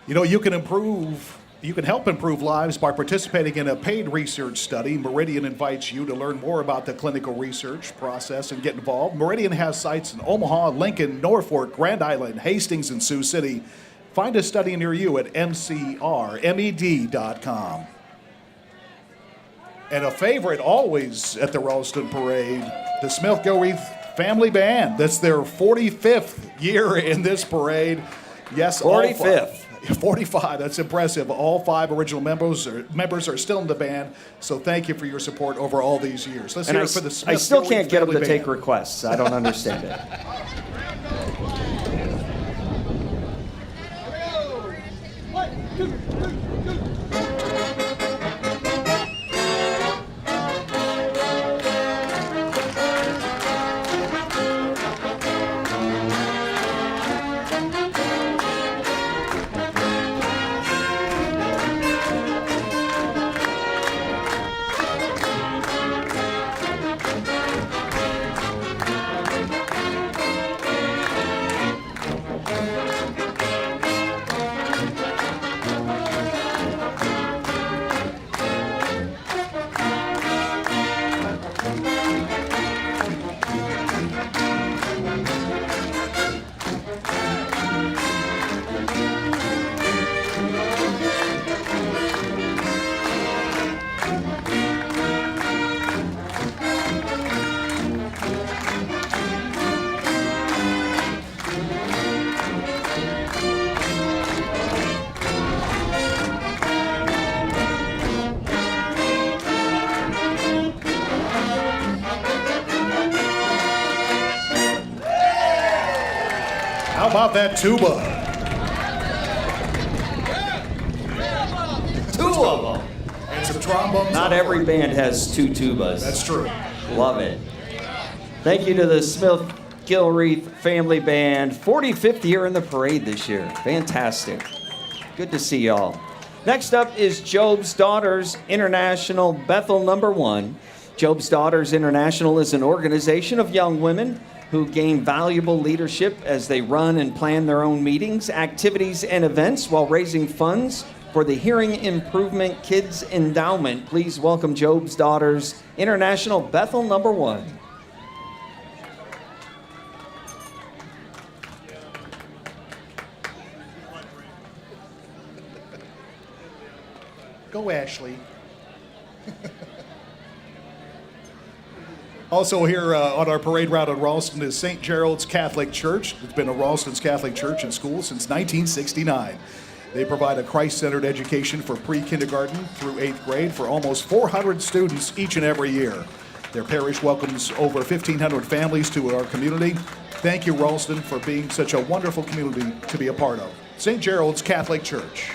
You know, you can improve You can help improve lives by participating in a paid research study. Meridian invites you to learn more about the clinical research process and get involved. Meridian has sites in Omaha, Lincoln, Norfolk, Grand Island, Hastings, and Sioux City. Find a study near you at mcrmed.com. And a favorite always at the Ralston Parade, the Smith-Gilreath Family Band. That's their 45th year in this parade. Yes, 45th. 45, that's impressive. All 5 original members are still in the band, so thank you for your support over all these years. Let's hear it for the Smith. I still can't get them to Family take Band. requests. I don't understand it. How about that tuba? 2 of them. And some trombones. Not every band has 2 tubas. That's true. Love it. Thank you to the Smith-Gilreath Family Band. 45th year in the parade this year. Fantastic. Good to see y'all. Next up is Job's Daughters International Bethel #1. Job's Daughters International is an organization of young women who gain valuable leadership as they run and plan their own meetings, activities, and events while raising funds for the Hearing Improvement Kids Endowment. Please welcome Job's Daughters International Bethel #1. Go, Ashley. Also here on our parade route in Ralston is St. Gerald's Catholic Church. It's been a Ralston's Catholic Church and school since 1969. They provide a Christ-centered education for pre-kindergarten through 8th grade for almost 400 students each and every year. Their parish welcomes over 1,500 families to our community. Thank you, Ralston, for being such a wonderful community to be a part of. St. Gerald's Catholic Church.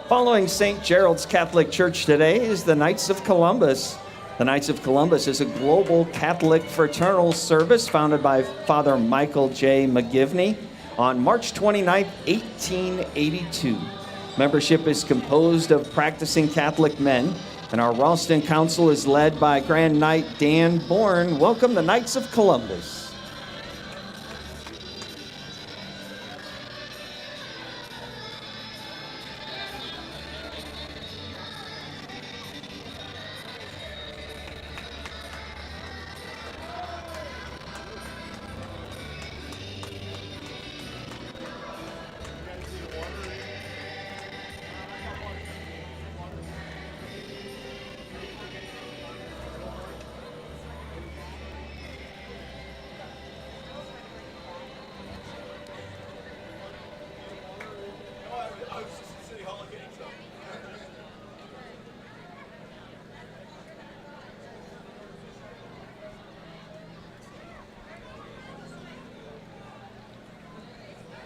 Following St. Gerald's Catholic Church today is the Knights of Columbus. The Knights of Columbus is a global Catholic fraternal service founded by Father Michael J. McGivney on March 29, 1882. Membership is composed of practicing Catholic men, and our Ralston Council is led by Grand Knight Dan Bourne. Welcome the Knights of Columbus.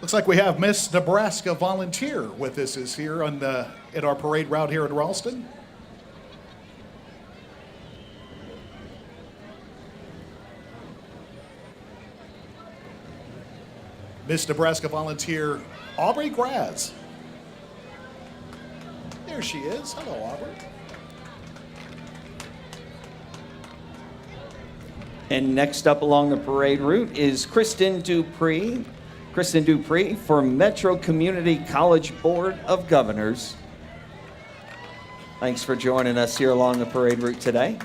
Looks like we have Miss Nebraska volunteer with us is here on in our parade route here in Ralston. Miss Nebraska volunteer Aubrey Graz. There she is. Hello, Aubrey. And next up along the parade route is Kristen Dupree. Kristen Dupree for Metro Community College Board of Governors. Thanks for joining us here along the parade route today.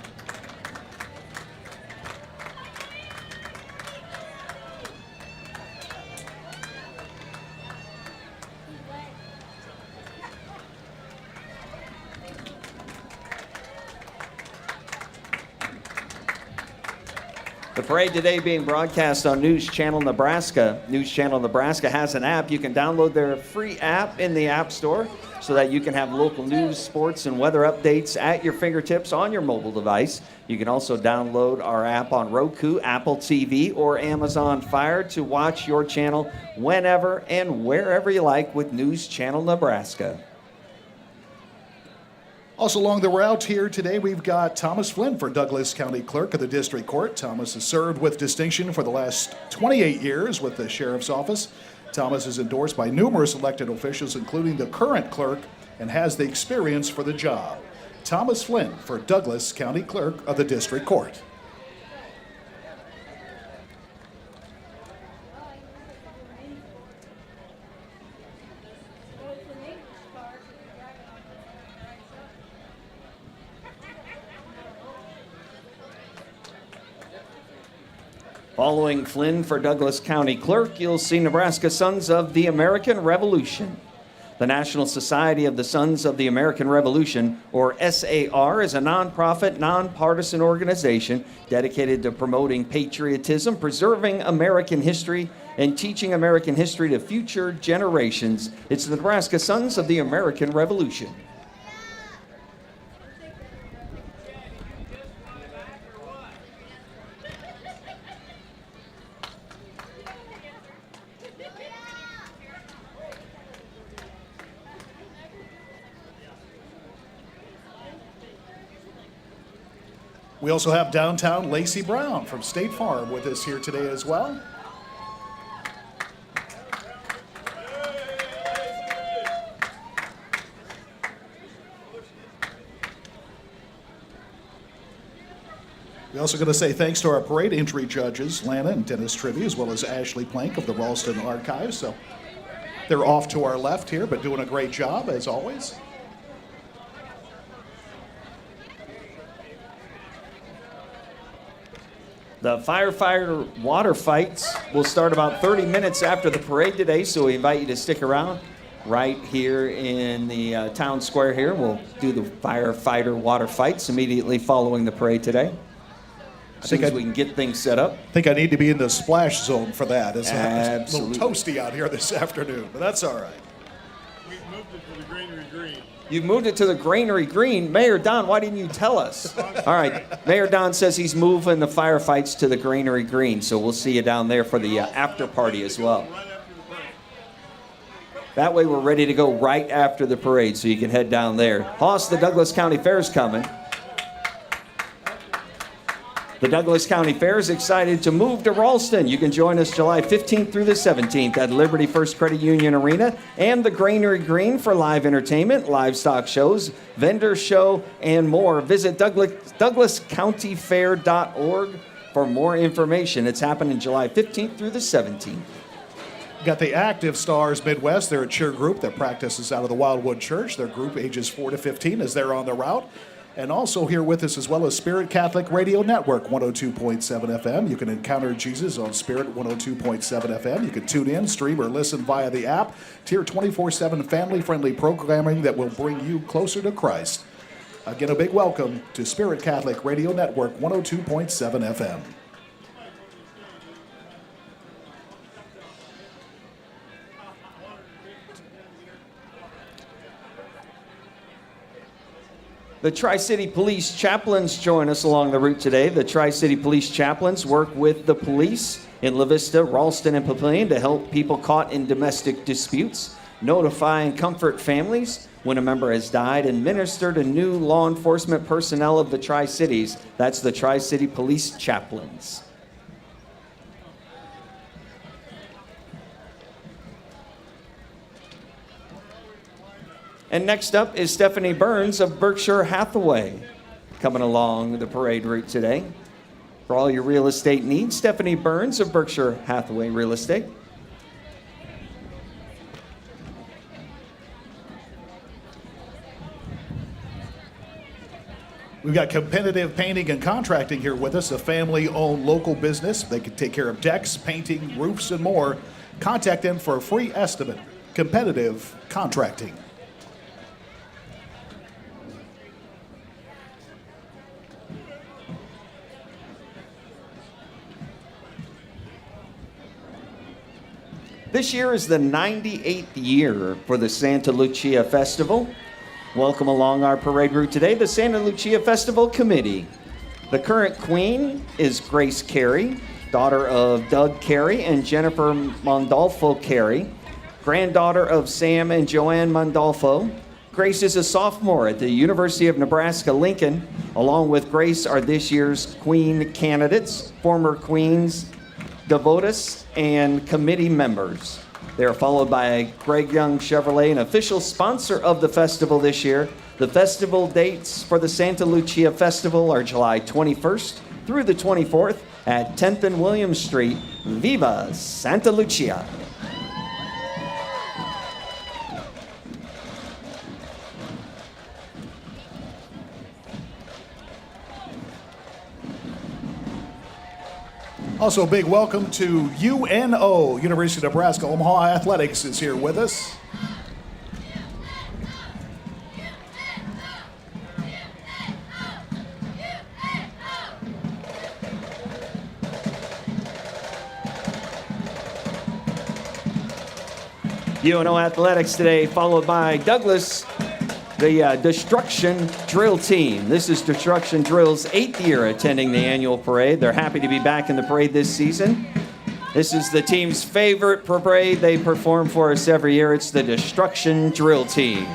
The parade today being broadcast on News Channel Nebraska. News Channel Nebraska has an app. You can download their free app in the App Store so that you can have local news, sports, and weather updates at your fingertips on your mobile device. You can also download our app on Roku, Apple TV, or Amazon Fire to watch your channel whenever and wherever you like with News Channel Nebraska. Also along the route here today, we've got Thomas Flynn for Douglas County Clerk of the District Court. Thomas has served with distinction for the last 28 years with the Sheriff's Office. Thomas is endorsed by numerous elected officials, including the current clerk, and has the experience for the job. Thomas Flynn for Douglas County Clerk of the District Court. Following Flynn for Douglas County Clerk, you'll see Nebraska Sons of the American Revolution. The National Society of the Sons of the American Revolution, or SAR, is a nonprofit, nonpartisan organization dedicated to promoting patriotism, preserving American history, and teaching American history to future generations. It's the Nebraska Sons of the American Revolution. We also have downtown Lacey Brown from State Farm with us here today as well. We're also going to say thanks to our parade entry judges, Lana and Dennis Trivy, as well as Ashley Plank of the Ralston Archives. So they're off to our left here, but doing a great job as always. The firefighter water fights will start about 30 minutes after the parade today, so we invite you to stick around right here in the town square here. We'll do the firefighter water fights immediately following the parade today. As soon as we can get things set up. I think I need to be in the splash zone for that. It's a Absolutely. little toasty out here this afternoon, but that's all right. We've moved it to the Granary Green. You've moved it to the Granary Green. Mayor Don, why didn't you tell us? All right, Mayor Don says he's moving the firefights to the Granary Green, so we'll see you down there for the after party as well. That way we're ready to go right after the parade, so you can head down there. Hoss, the Douglas County Fair's coming. The Douglas County Fair is excited to move to Ralston. You can join us July 15th through the 17th at Liberty First Credit Union Arena and the Granary Green for live entertainment, livestock shows, vendor show, and more. Visit douglascountyfair.org for more information. It's happening July 15th through the 17th. Got the Active Stars Midwest. They're a cheer group that practices out of the Wildwood Church. Their group ages 4 to 15 as they're on the route. And also here with us as well as Spirit Catholic Radio Network, 102.7 FM. You can encounter Jesus on Spirit 102.7 FM. You can tune in, stream, or listen via the app to your 24/7 family-friendly programming that will bring you closer to Christ. Again, a big welcome to Spirit Catholic Radio Network, 102.7 FM. The Tri-City Police Chaplains join us along the route today. The Tri-City Police Chaplains work with the police in La Vista, Ralston, and Papillion to help people caught in domestic disputes, notify and comfort families when a member has died, and minister to new law enforcement personnel of the Tri-Cities. That's the Tri-City Police Chaplains. And next up is Stephanie Burns of Berkshire Hathaway coming along the parade route today. For all your real estate needs, Stephanie Burns of Berkshire Hathaway Real Estate. We've got Competitive Painting and Contracting here with us, a family-owned local business. They can take care of decks, painting, roofs, and more. Contact them for a free estimate. Competitive Contracting. This year is the 98th year for the Santa Lucia Festival. Welcome along our parade route today, the Santa Lucia Festival Committee. The current queen is Grace Carey, daughter of Doug Carey and Jennifer Mondolfo Carey, granddaughter of Sam and Joanne Mondolfo. Grace is a sophomore at the University of Nebraska-Lincoln. Along with Grace are this year's queen candidates, former queens, Devotus, and committee members. They are followed by Greg Young Chevrolet, an official sponsor of the festival this year. The festival dates for the Santa Lucia Festival are July 21st through the 24th at 10th and William Street. Viva Santa Lucia! Also, a big welcome to UNO, University of Nebraska Omaha Athletics is here with us. UNO Athletics today, followed by Douglas, the Destruction Drill Team. This is Destruction Drill's 8th year attending the annual parade. They're happy to be back in the parade this season. This is the team's favorite parade they perform for us every year. It's the Destruction Drill Team.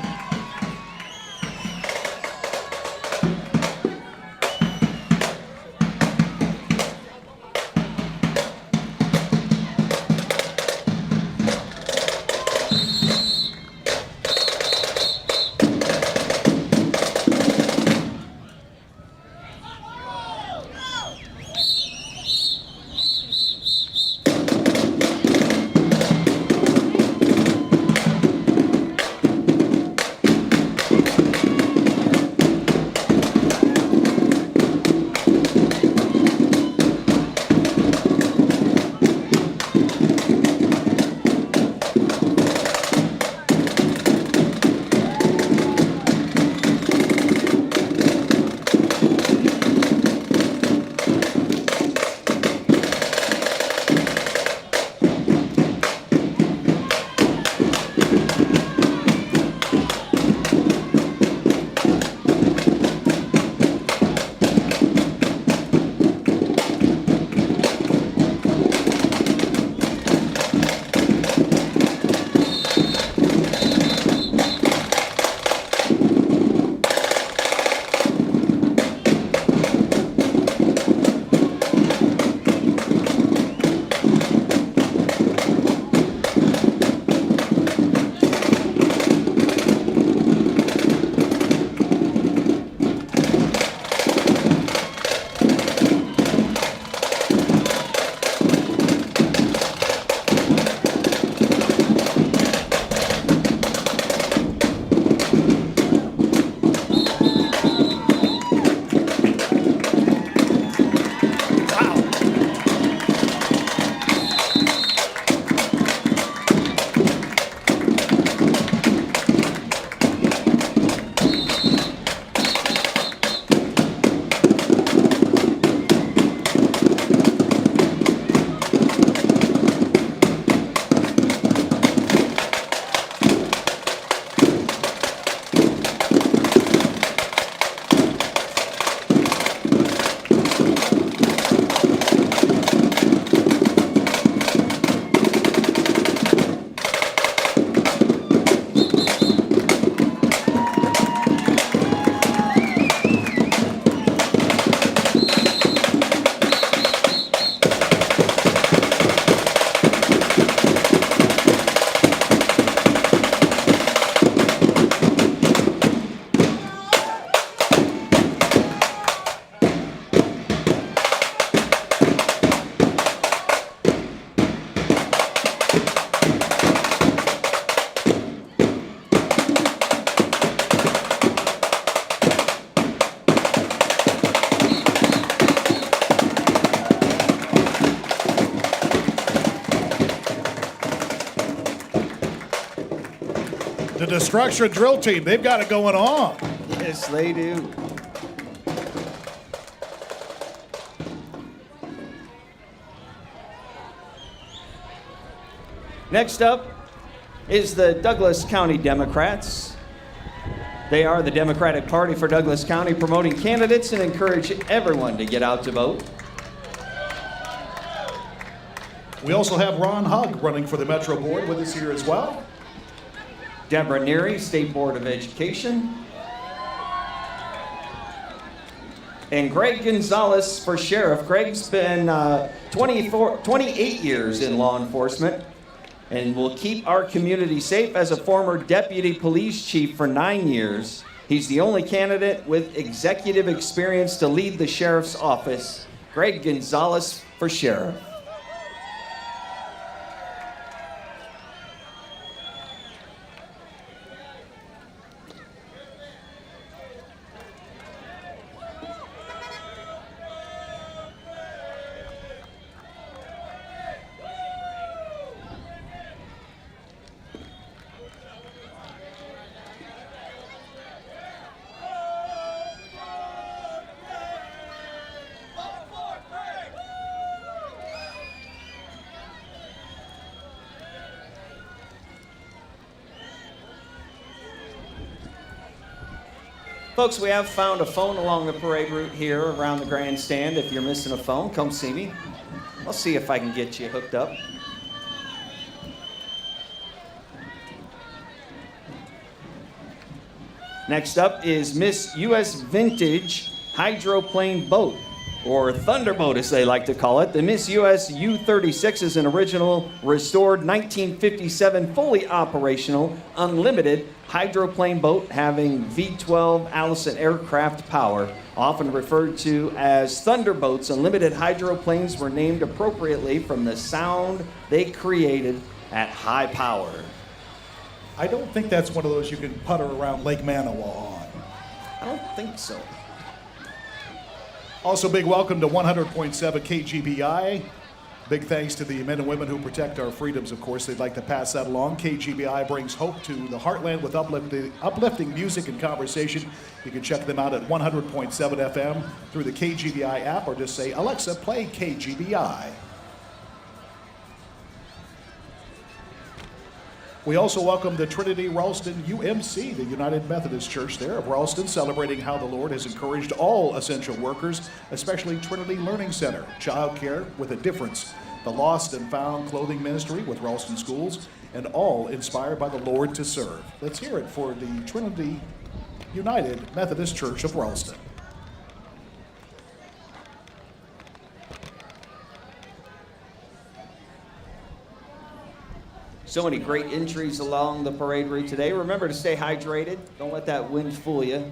The Destruction Drill Team, they've got it going on. Yes, they do. Next up is the Douglas County Democrats. They are the Democratic Party for Douglas County, promoting candidates and encourage everyone to get out to vote. We also have Ron Hugg running for the Metro Board with us here as well. Deborah Neary, State Board of Education. And Greg Gonzalez for Sheriff. Greg's been 28 years in law enforcement and will keep our community safe as a former deputy police chief for 9 years. He's the only candidate with executive experience to lead the sheriff's office. Greg Gonzalez for Sheriff. Folks, we have found a phone along the parade route here around the grandstand. If you're missing a phone, come see me. I'll see if I can get you hooked up. Next up is Miss U.S. Vintage Hydroplane Boat, or Thunderboat as they like to call it. The Miss U.S. U-36 is an original, restored 1957, fully operational, unlimited hydroplane boat having V-12 Allison aircraft power. Often referred to as Thunderboats, unlimited hydroplanes were named appropriately from the sound they created at high power. I don't think that's one of those you can putter around Lake Manawa on. I don't think so. Also, big welcome to 100.7 KGBI. Big thanks to the men and women who protect our freedoms, of course. They'd like to pass that along. KGBI brings hope to the heartland with uplifting music and conversation. You can check them out at 100.7 FM through the KGBI app, or just say, Alexa, play KGBI. We also welcome the Trinity Ralston UMC, the United Methodist Church there of Ralston, celebrating how the Lord has encouraged all essential workers, especially Trinity Learning Center, Child Care with a Difference, the Lost and Found Clothing Ministry with Ralston Schools, and all inspired by the Lord to serve. Let's hear it for the Trinity United Methodist Church of Ralston. So many great entries along the parade route today. Remember to stay hydrated. Don't let that wind fool you.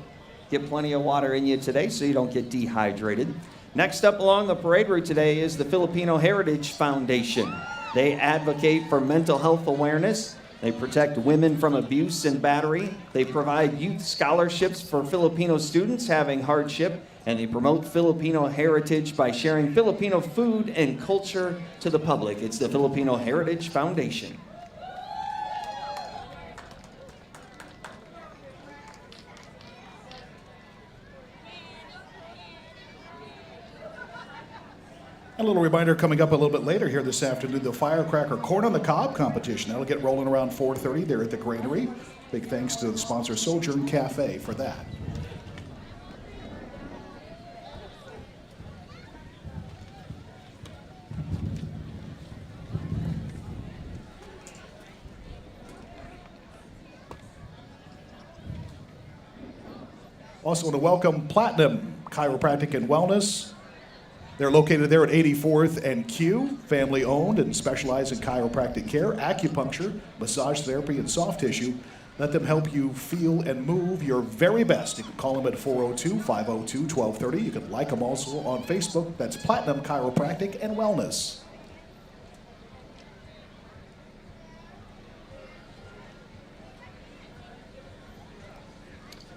Get plenty of water in you today so you don't get dehydrated. Next up along the parade route today is the Filipino Heritage Foundation. They advocate for mental health awareness. They protect women from abuse and battery. They provide youth scholarships for Filipino students having hardship. And they promote Filipino heritage by sharing Filipino food and culture to the public. It's the Filipino Heritage Foundation. A little reminder coming up a little bit later here this afternoon, the Firecracker Corn on the Cob competition. That'll get rolling around 4:30 there at the Granary. Big thanks to the sponsor Sojourn Cafe for that. Also want to welcome Platinum Chiropractic and Wellness. They're located there at 84th and Q, family owned and specialize in chiropractic care, acupuncture, massage therapy, and soft tissue. Let them help you feel and move your very best. You can call them at 402-502-1230. You can like them also on Facebook. That's Platinum Chiropractic and Wellness.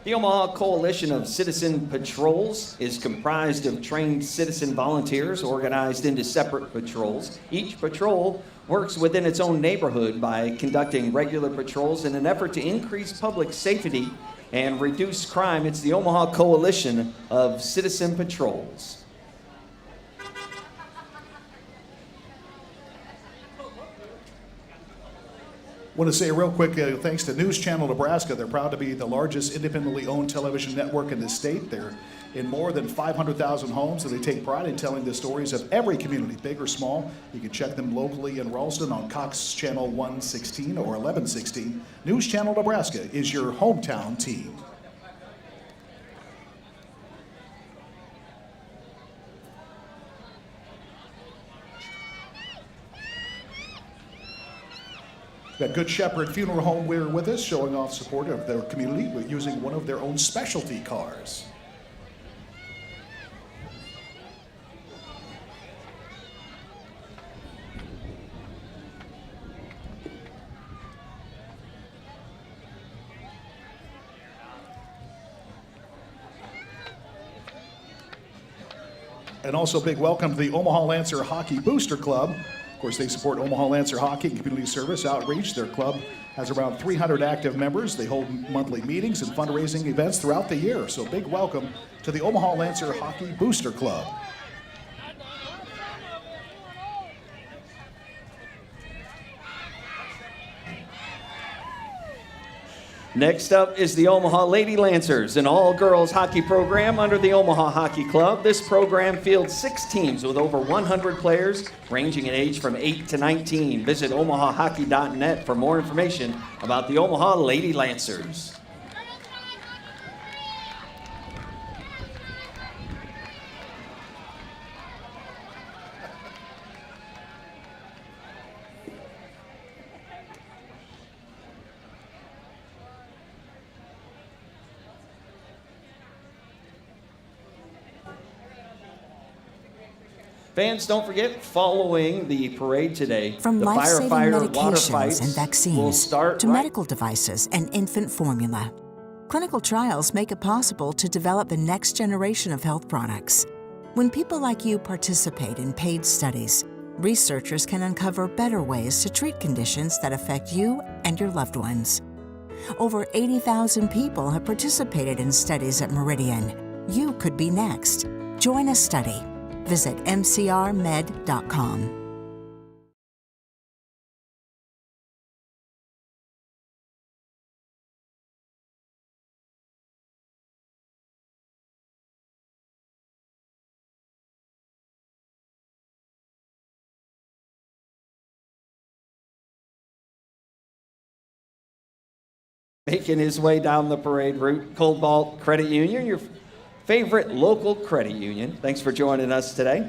The Omaha Coalition of Citizen Patrols is comprised of trained citizen volunteers organized into separate patrols. Each patrol works within its own neighborhood by conducting regular patrols in an effort to increase public safety and reduce crime. It's the Omaha Coalition of Citizen Patrols. Want to say real quick, thanks to News Channel Nebraska. They're proud to be the largest independently owned television network in the state. They're in more than 500,000 homes, and they take pride in telling the stories of every community, big or small. You can check them locally in Ralston on Cox Channel 116 or 1116. News Channel Nebraska is your hometown team. Got Good Shepherd Funeral Home here with us, showing off support of their community with using one of their own specialty cars. And also big welcome to the Omaha Lancer Hockey Booster Club. Of course, they support Omaha Lancer Hockey and community service outreach. Their club has around 300 active members. They hold monthly meetings and fundraising events throughout the year. So big welcome to the Omaha Lancer Hockey Booster Club. Next up is the Omaha Lady Lancers, an all-girls hockey program under the Omaha Hockey Club. This program fields 6 teams with over 100 players, ranging in age from 8 to 19. Visit omahahockey.net for more information about the Omaha Lady Lancers. Fans, don't forget, following the parade today, From the life-saving firefighter water medications fights and will vaccines start to right. medical devices and infant formula, clinical trials make it possible to develop the next generation of health products. When people like you participate in paid studies, researchers can uncover better ways to treat conditions that affect you and your loved ones. Over 80,000 people have participated in studies at Meridian. You could be next. Join a study. Visit mcrmed.com. Making his way down the parade route, Cobalt Credit Union, your favorite local credit union. Thanks for joining us today.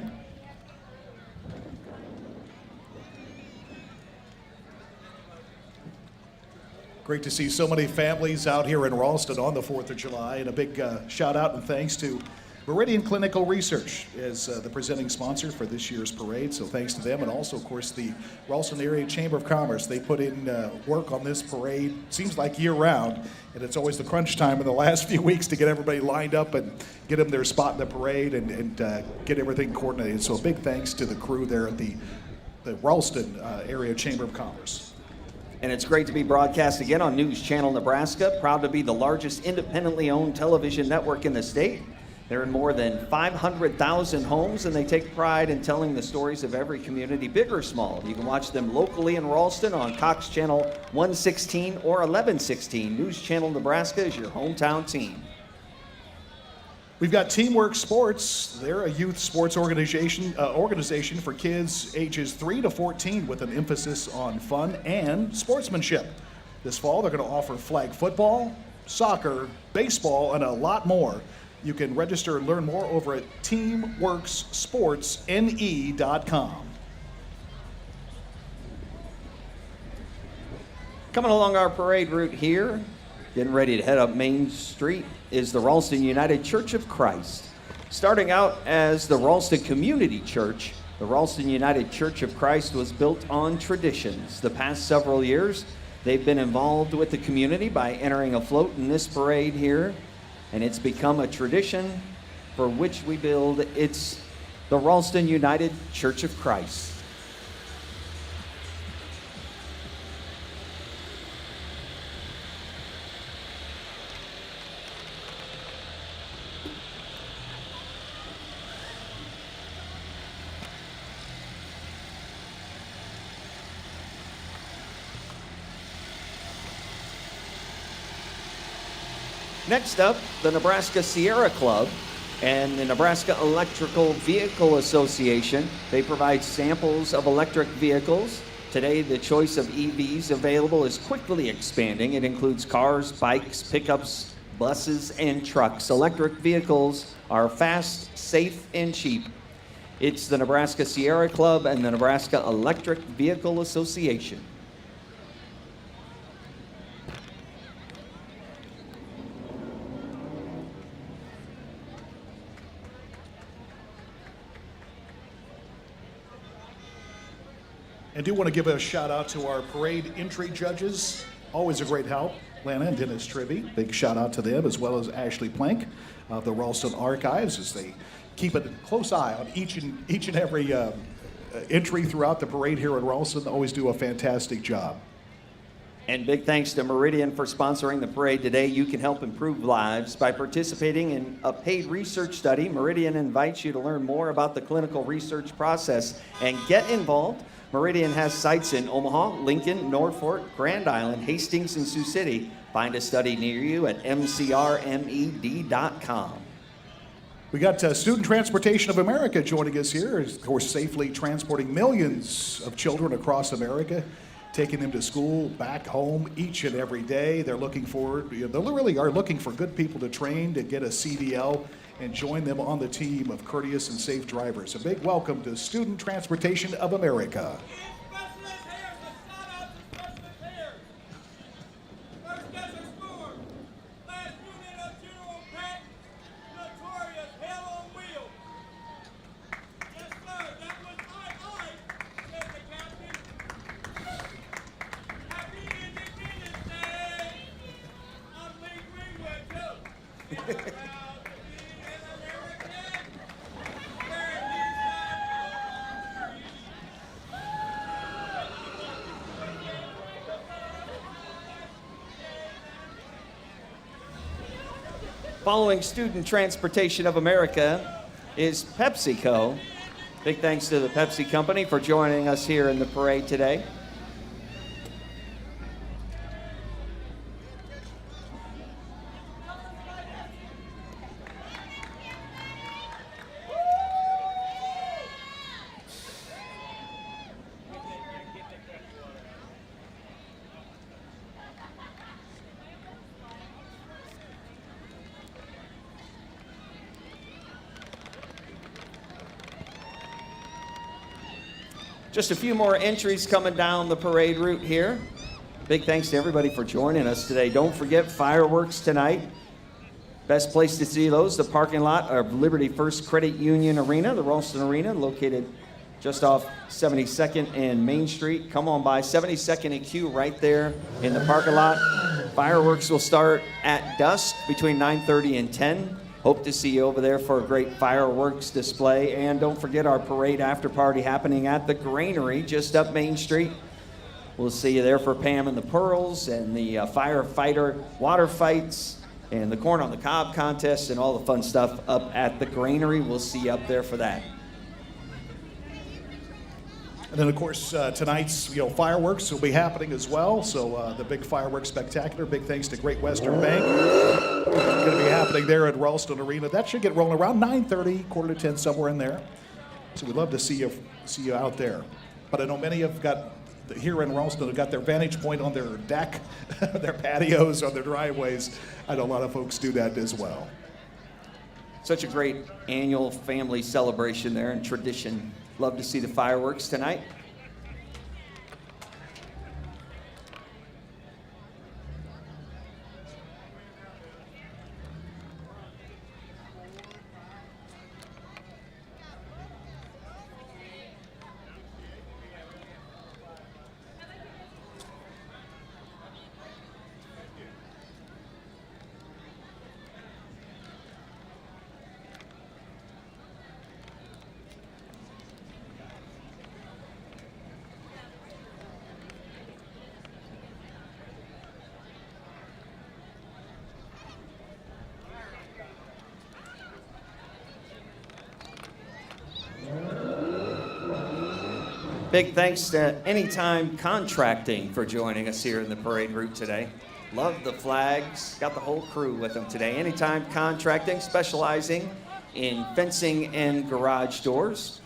Great to see so many families out here in Ralston on the 4th of July, and a big shout out and thanks to Meridian Clinical Research as the presenting sponsor for this year's parade. So thanks to them, and also, of course, the Ralston Area Chamber of Commerce. They put in work on this parade, seems like year-round, and it's always the crunch time in the last few weeks to get everybody lined up and get them their spot in the parade and get everything coordinated. So a big thanks to the crew there at the Ralston Area Chamber of Commerce. And it's great to be broadcast again on News Channel Nebraska, proud to be the largest independently owned television network in the state. They're in more than 500,000 homes, and they take pride in telling the stories of every community, big or small. You can watch them locally in Ralston on Cox Channel 116 or 1116. News Channel Nebraska is your hometown team. We've got Teamwork Sports. They're a youth sports organization for kids ages 3 to 14 with an emphasis on fun and sportsmanship. This fall, they're going to offer flag football, soccer, baseball, and a lot more. You can register and learn more over at teamworksportsne.com. Coming along our parade route here, getting ready to head up Main Street, is the Ralston United Church of Christ. Starting out as the Ralston Community Church, the Ralston United Church of Christ was built on traditions. The past several years, They've been involved with the community by entering a float in this parade here, and it's become a tradition for which we build. It's the Ralston United Church of Christ. Next up, the Nebraska Sierra Club and the Nebraska Electrical Vehicle Association. They provide samples of electric vehicles. Today, the choice of EVs available is quickly expanding. It includes cars, bikes, pickups, buses, and trucks. Electric vehicles are fast, safe, and cheap. It's the Nebraska Sierra Club and the Nebraska Electric Vehicle Association. And do want to give a shout out to our parade entry judges. Always a great help. Lana and Dennis Trivy. Big shout out to them, as well as Ashley Plank of the Ralston Archives, as they keep a close eye on each and every entry throughout the parade here at Ralston. Always do a fantastic job. And big thanks to Meridian for sponsoring the parade today. You can help improve lives by participating in a paid research study. Meridian invites you to learn more about the clinical research process and get involved. Meridian has sites in Omaha, Lincoln, Norfolk, Grand Island, Hastings, and Sioux City. Find a study near you at mcrmed.com. We got Student Transportation of America joining us here, of course, safely transporting millions of children across America, taking them to school, back home each and every day. They're looking forward, they really are looking for good people to train, to get a CDL, and join them on the team of courteous and safe drivers. A big welcome to Student Transportation of America. Following Student Transportation of America is PepsiCo. Big thanks to the Pepsi Company for joining us here in the parade today. Just a few more entries coming down the parade route here. Big thanks to everybody for joining us today. Don't forget fireworks tonight. Best place to see those, the parking lot of Liberty First Credit Union Arena, the Ralston Arena, located just off 72nd and Main Street. Come on by, 72nd and Q right there in the parking lot. Fireworks will start at dusk between 9:30 and 10. Hope to see you over there for a great fireworks display. And don't forget our parade after party happening at the Granary just up Main Street. We'll see you there for Pam and the Pearls and the firefighter water fights and the corn on the cob contest and all the fun stuff up at the Granary. We'll see you up there for that. And then, of course, tonight's fireworks will be happening as well. So the big fireworks spectacular. Big thanks to Great Western Bank. Going to be happening there at Ralston Arena. That should get rolling around 9:30, quarter to 10, somewhere in there. So we'd love to see you out there. But I know many have got here in Ralston have got their vantage point on their deck, their patios, on their driveways. I know a lot of folks do that as well. Such a great annual family celebration there and tradition. Love to see the fireworks tonight. Big thanks to Anytime Contracting for joining us here in the parade route today. Love the flags. Got the whole crew with them today. Anytime Contracting, specializing in fencing and garage doors.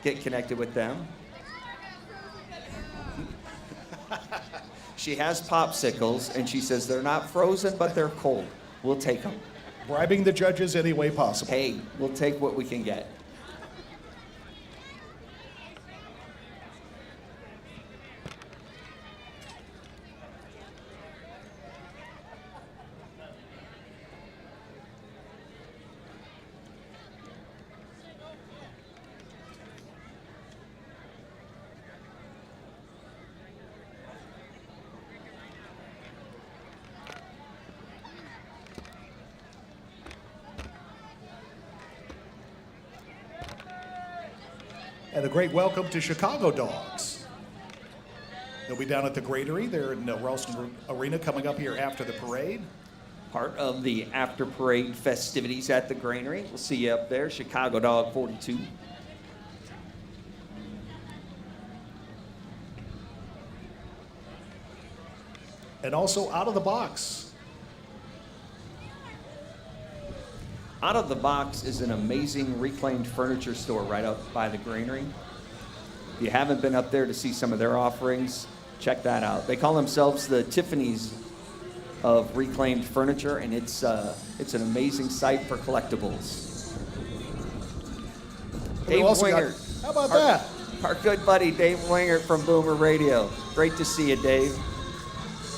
Get connected with them. She has popsicles, and she says they're not frozen, but they're cold. We'll take them. Bribing the judges any way possible. Hey, we'll take what we can get. And a great welcome to Chicago Dogs. They'll be down at the Granary. They're in Ralston Arena coming up here after the parade. Part of the after parade festivities at the Granary. We'll see you up there, Chicago Dog 42. And also Out of the Box. Out of the Box is an amazing reclaimed furniture store right up by the Granary. If you haven't been up there to see some of their offerings, check that out. They call themselves the Tiffany's of reclaimed furniture, and it's an amazing site for collectibles. Dave Wingert. How about that? Our good buddy Dave Wingert from Boomer Radio. Great to see you, Dave.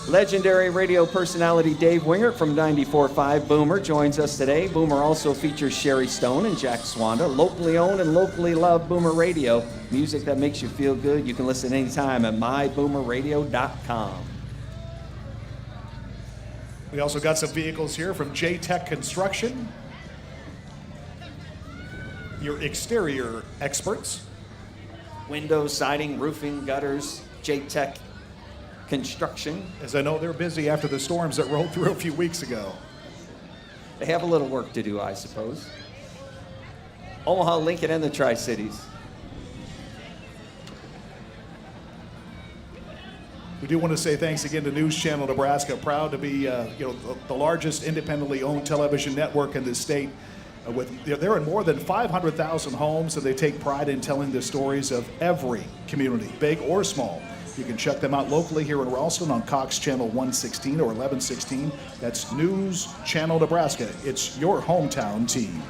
Legendary radio personality Dave Wingert from 94.5 Boomer joins us today. Boomer also features Sherry Stone and Jack Swanda. Locally owned and locally loved Boomer Radio. Music that makes you feel good. You can listen anytime at myboomerradio.com. We also got some vehicles here from J-Tech Construction, your exterior experts. Windows, siding, roofing, gutters, J-Tech Construction. As I know, they're busy after the storms that rolled through a few weeks ago. They have a little work to do, I suppose. Omaha, Lincoln, and the Tri-Cities. We do want to say thanks again to News Channel Nebraska. Proud to be the largest independently owned television network in the state. They're in more than 500,000 homes, and they take pride in telling the stories of every community, big or small. You can check them out locally here in Ralston on Cox Channel 116 or 1116. That's News Channel Nebraska. It's your hometown team.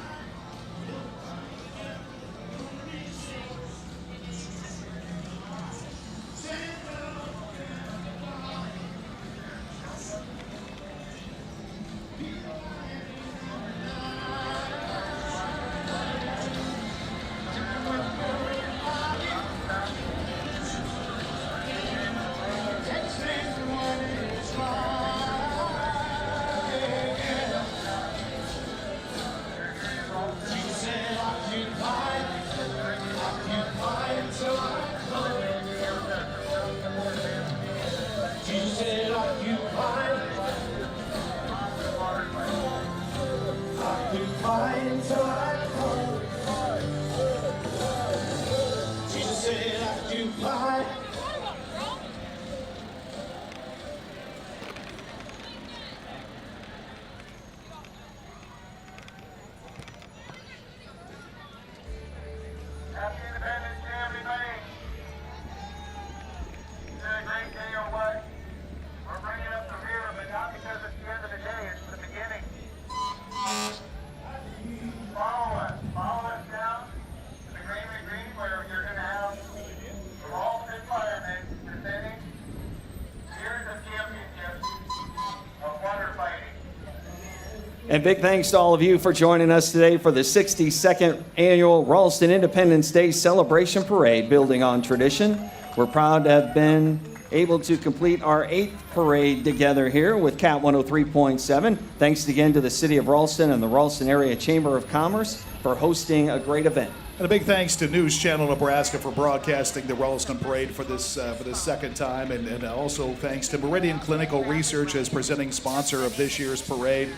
And big thanks to all of you for joining us today for the 62nd annual Ralston Independence Day Celebration Parade, building on tradition. We're proud to have been able to complete our 8th parade together here with Cat 103.7. Thanks again to the City of Ralston and the Ralston Area Chamber of Commerce for hosting a great event. And a big thanks to News Channel Nebraska for broadcasting the Ralston Parade for this second time. And also thanks to Meridian Clinical Research as presenting sponsor of this year's parade.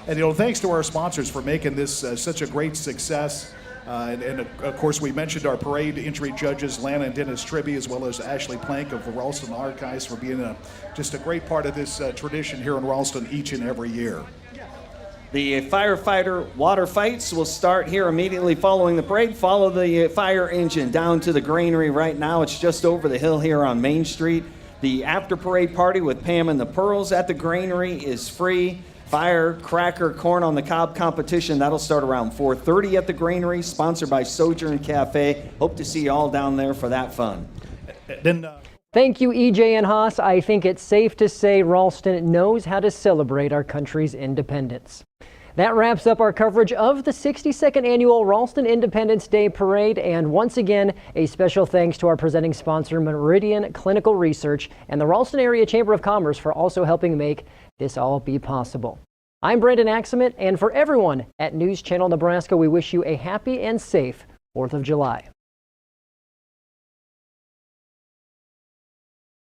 And, thanks to our sponsors for making this such a great success. And of course, we mentioned our parade injury judges, Lana and Dennis Tribby, as well as Ashley Plank of the Ralston Archives, for being just a great part of this tradition here in Ralston each and every year. The firefighter water fights will start here immediately following the parade. Follow the fire engine down to the granary right now. It's just over the hill here on Main Street. The after parade party with Pam and the Pearls at the granary is free. Firecracker corn on the cob competition, that'll start around 4:30 at the granary, sponsored by Sojourn Cafe. Hope to see you all down there for that fun. Thank you, EJ and Haas. I think it's safe to say Ralston knows how to celebrate our country's independence. That wraps up our coverage of the 62nd Annual Ralston Independence Day Parade. And once again, a special thanks to our presenting sponsor, Meridian Clinical Research, and the Ralston Area Chamber of Commerce for also helping make this all be possible. I'm Brandon Axelman, and for everyone at News Channel Nebraska, we wish you a happy and safe 4th of July.